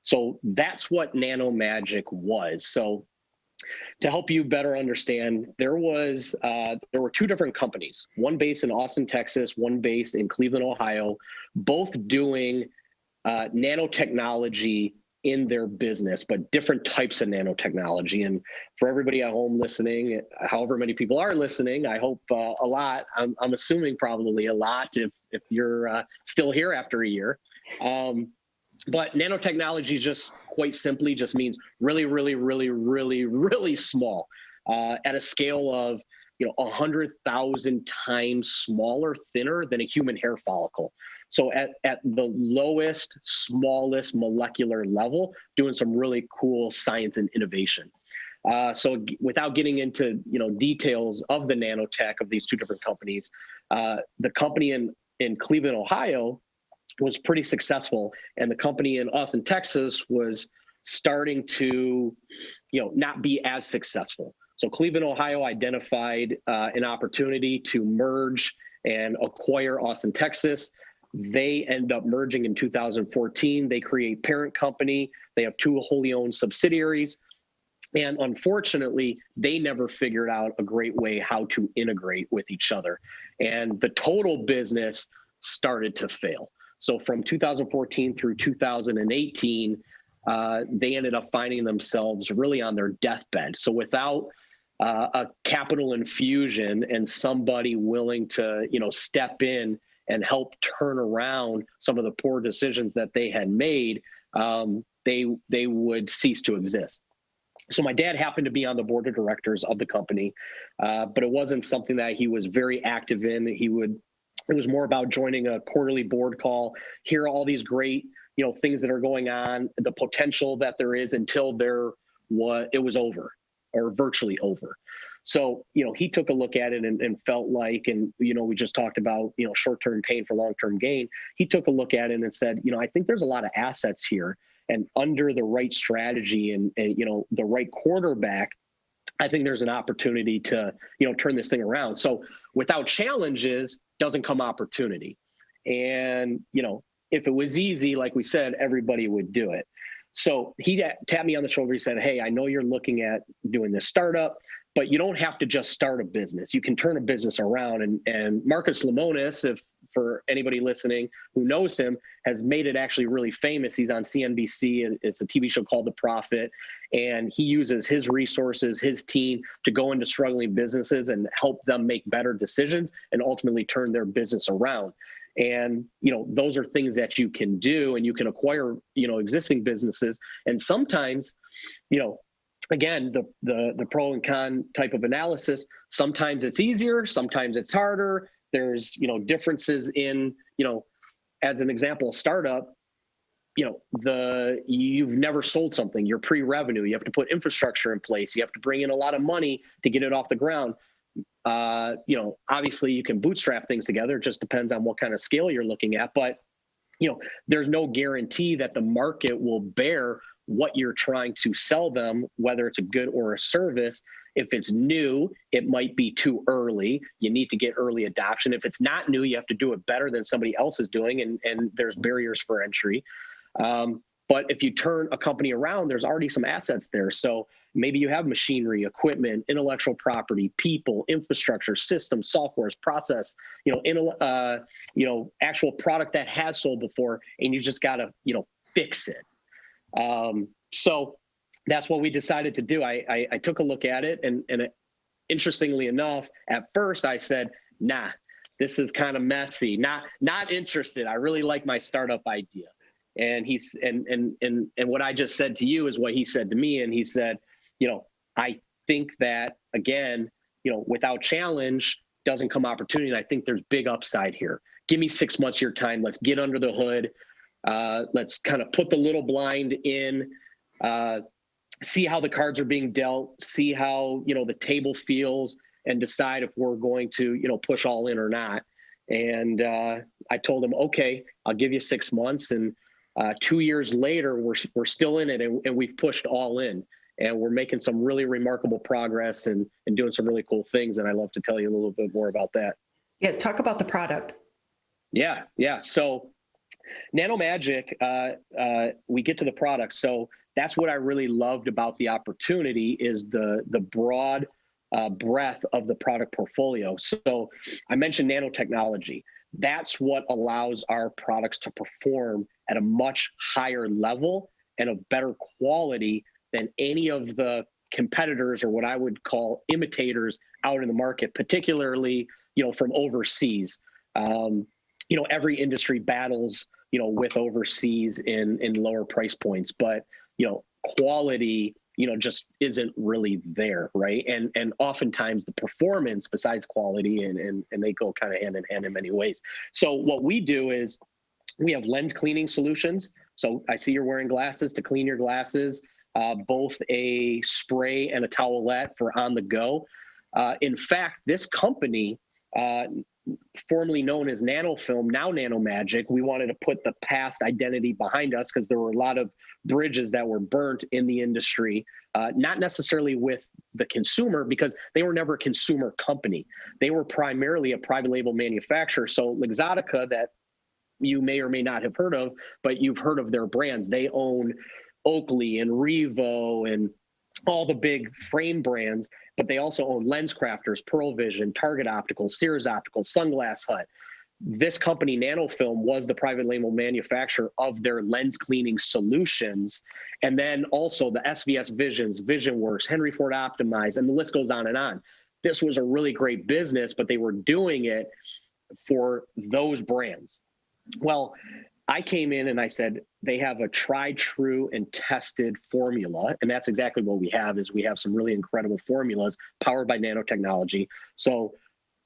So that's what NanoMagic was. So to help you better understand, there were two different companies, one based in Austin, Texas, one based in Cleveland, Ohio, both doing nanotechnology in their business, but different types of nanotechnology. And for everybody at home listening, however many people are listening, I hope a lot. I'm assuming probably a lot if you're still here after a year. But nanotechnology is just quite simply just means really, really, really, really, really small at a scale of 100,000 times smaller, thinner than a human hair follicle. So at the lowest, smallest molecular level, doing some really cool science and innovation. So without getting into details of the nanotech of these two different companies, the company in Cleveland, Ohio, was pretty successful, and the company in Austin, Texas, was starting to not be as successful. So Cleveland, Ohio, identified an opportunity to merge and acquire Austin, Texas. They end up merging in 2014. They create parent company. They have two wholly owned subsidiaries. And unfortunately, they never figured out a great way how to integrate with each other. And the total business started to fail. So from 2014 through 2018, they ended up finding themselves really on their deathbed. So without a capital infusion and somebody willing to, step in and help turn around some of the poor decisions that they had made, they would cease to exist. So my dad happened to be on the board of directors of the company, but it wasn't something that he was very active in. It was more about joining a quarterly board call, hear all these great, things that are going on, the potential that there is until it was over or virtually over. So, he took a look at it and felt like, and, we just talked about, short-term pain for long-term gain. He took a look at it and said, I think there's a lot of assets here, and under the right strategy and the right quarterback, I think there's an opportunity to, turn this thing around. So without challenges doesn't come opportunity. And, if it was easy, like we said, everybody would do it. So he tapped me on the shoulder. He said, "Hey, I know you're looking at doing this startup, but you don't have to just start a business. You can turn a business around." And Marcus Lemonis, if for anybody listening who knows him, has made it actually really famous. He's on CNBC. And it's a TV show called The Profit. And he uses his resources, his team, to go into struggling businesses and help them make better decisions and ultimately turn their business around. And, those are things that you can do, and you can acquire, existing businesses. And sometimes, again, the pro and con type of analysis, sometimes it's easier, sometimes it's harder. There's, differences in, as an example, a startup, you've never sold something, you're pre-revenue, you have to put infrastructure in place, you have to bring in a lot of money to get it off the ground. Obviously you can bootstrap things together. It just depends on what kind of scale you're looking at, but, there's no guarantee that the market will bear what you're trying to sell them, whether it's a good or a service. If it's new, it might be too early. You need to get early adoption. If it's not new, you have to do it better than somebody else is doing, and there's barriers for entry. But if you turn a company around, there's already some assets there. So maybe you have machinery, equipment, intellectual property, people, infrastructure, systems, softwares, process, actual product that has sold before, and you just got to, fix it. So that's what we decided to do. I took a look at it, and interestingly enough, at first I said, nah, this is kind of messy, not interested. I really like my startup idea. And he's, and what I just said to you is what he said to me. And he said, I think that, again, without challenge doesn't come opportunity. And I think there's big upside here. Give me 6 months of your time. Let's get under the hood. Let's kind of put the little blind in, see how the cards are being dealt, see how, the table feels, and decide if we're going to, push all in or not. And I told him, okay, I'll give you 6 months. And 2 years later, we're still in it, and we've pushed all in, and we're making some really remarkable progress and doing some really cool things. And I'd love to tell you a little bit more about that. Yeah, talk about the product. Yeah. So NanoMagic, we get to the product. So that's what I really loved about the opportunity is the broad breadth of the product portfolio. So I mentioned nanotechnology. That's what allows our products to perform at a much higher level and of better quality than any of the competitors, or what I would call imitators, out in the market, particularly, from overseas. Every industry battles, with overseas in lower price points, but, quality, just isn't really there, right? And oftentimes the performance besides quality, and they go kind of hand in hand in many ways. So what we do is we have lens cleaning solutions. So I see you're wearing glasses. To clean your glasses, both a spray and a towelette for on the go. In fact, this company, formerly known as Nanofilm, now NanoMagic, we wanted to put the past identity behind us because there were a lot of bridges that were burnt in the industry, not necessarily with the consumer, because they were never a consumer company. They were primarily a private label manufacturer. So Luxottica, that you may or may not have heard of, but you've heard of their brands. They own Oakley and Revo and all the big frame brands, but they also own Lens Crafters, Pearl Vision, Target Optical, Sears Optical, Sunglass Hut. This company, Nanofilm, was the private label manufacturer of their lens cleaning solutions. And then also the SVS Visions, VisionWorks, Henry Ford Optimize, and the list goes on and on. This was a really great business, but they were doing it for those brands. Well, I came in and I said, they have a tried, true, and tested formula. And that's exactly what we have, is we have some really incredible formulas powered by nanotechnology. So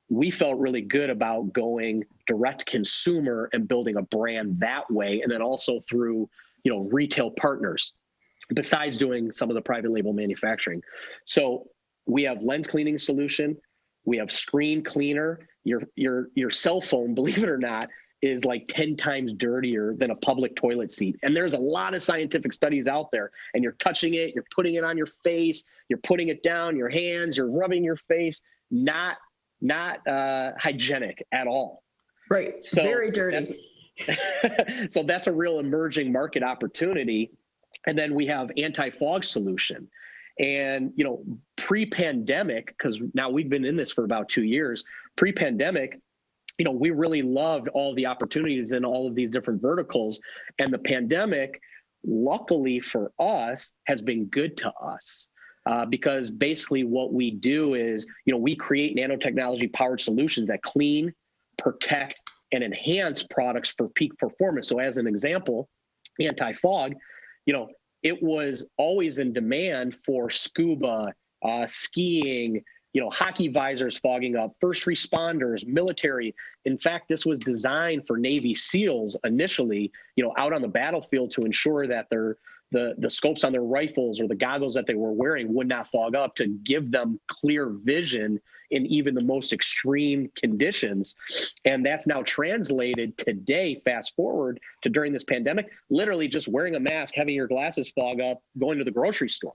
we felt really good about going direct consumer and building a brand that way. And then also through, retail partners, besides doing some of the private label manufacturing. So we have lens cleaning solution. We have screen cleaner. Your cell phone, believe it or not, is like 10 times dirtier than a public toilet seat. And there's a lot of scientific studies out there, and you're touching it, you're putting it on your face, you're putting it down, your hands, you're rubbing your face, not hygienic at all. Right, so very dirty. So that's a real emerging market opportunity. And then we have anti-fog solution. And, pre-pandemic, because now we've been in this for about 2 years, pre-pandemic, we really loved all the opportunities in all of these different verticals. And the pandemic, luckily for us, has been good to us. Because basically what we do is, we create nanotechnology powered solutions that clean, protect, and enhance products for peak performance. So as an example, anti-fog, it was always in demand for scuba, skiing, hockey visors fogging up, first responders, military. In fact, this was designed for Navy SEALs initially, out on the battlefield to ensure that the scopes on their rifles or the goggles that they were wearing would not fog up, to give them clear vision in even the most extreme conditions. And that's now translated today, fast forward to during this pandemic, literally just wearing a mask, having your glasses fog up, going to the grocery store.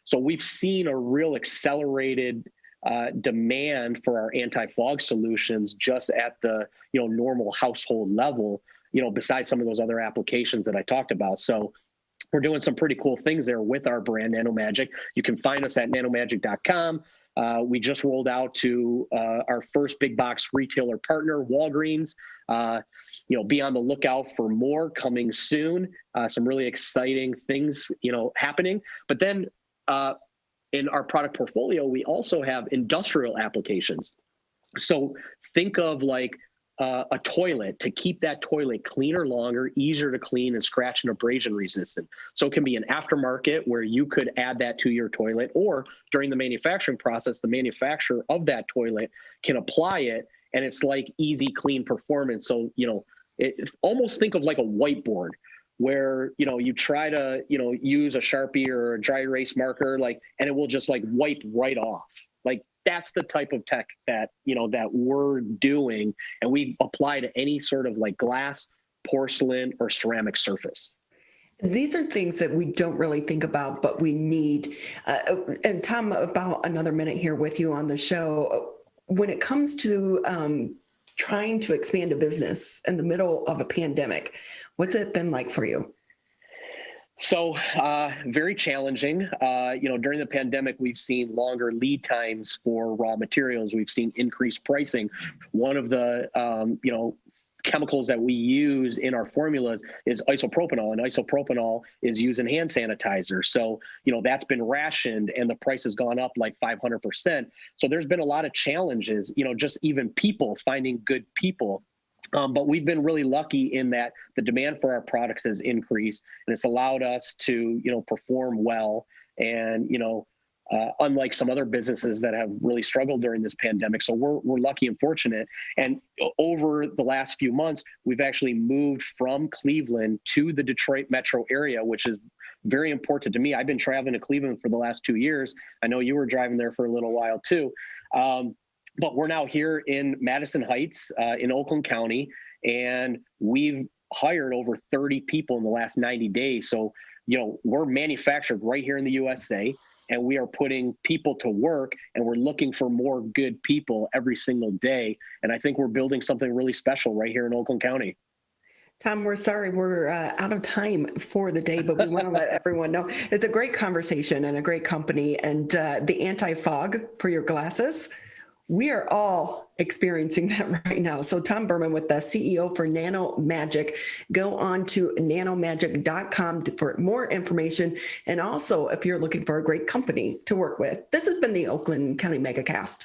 So we've seen a real accelerated demand for our anti-fog solutions just at the normal household level, besides some of those other applications that I talked about. So we're doing some pretty cool things there with our brand NanoMagic. You can find us at nanomagic.com. We just rolled out to our first big box retailer partner, Walgreens. Be on the lookout for more coming soon. Some really exciting things, happening. But then in our product portfolio, we also have industrial applications. So think of like a toilet, to keep that toilet cleaner longer, easier to clean, and scratch and abrasion resistant. So it can be an aftermarket where you could add that to your toilet, or during the manufacturing process, the manufacturer of that toilet can apply it, and it's like easy, clean performance. So, almost think of like a whiteboard where, you try to, use a Sharpie or a dry erase marker, and it will just wipe right off. That's the type of tech that, that we're doing, and we apply to any sort of glass, porcelain, or ceramic surface. These are things that we don't really think about, but we need. And Tom, about another minute here with you on the show. When it comes to trying to expand a business in the middle of a pandemic. What's it been like for you? So very challenging. During the pandemic, we've seen longer lead times for raw materials. We've seen increased pricing. One of the, chemicals that we use in our formulas is isopropanol, and isopropanol is used in hand sanitizer. So, that's been rationed and the price has gone up like 500%. So there's been a lot of challenges, just even people, finding good people. But we've been really lucky in that the demand for our products has increased, and it's allowed us to, perform well. And, unlike some other businesses that have really struggled during this pandemic. So we're lucky and fortunate. And over the last few months, we've actually moved from Cleveland to the Detroit metro area, which is very important to me. I've been traveling to Cleveland for the last 2 years. I know you were driving there for a little while too. But we're now here in Madison Heights in Oakland County, and we've hired over 30 people in the last 90 days. So, we're manufactured right here in the USA, and we are putting people to work, and we're looking for more good people every single day. And I think we're building something really special right here in Oakland County. Tom, we're sorry we're out of time for the day, but we want to let everyone know it's a great conversation and a great company. And the anti-fog for your glasses, we are all experiencing that right now. So Tom Berman with the CEO for Nano Magic. Go on to nanomagic.com for more information. And also, if you're looking for a great company to work with. This has been the Oakland County Megacast.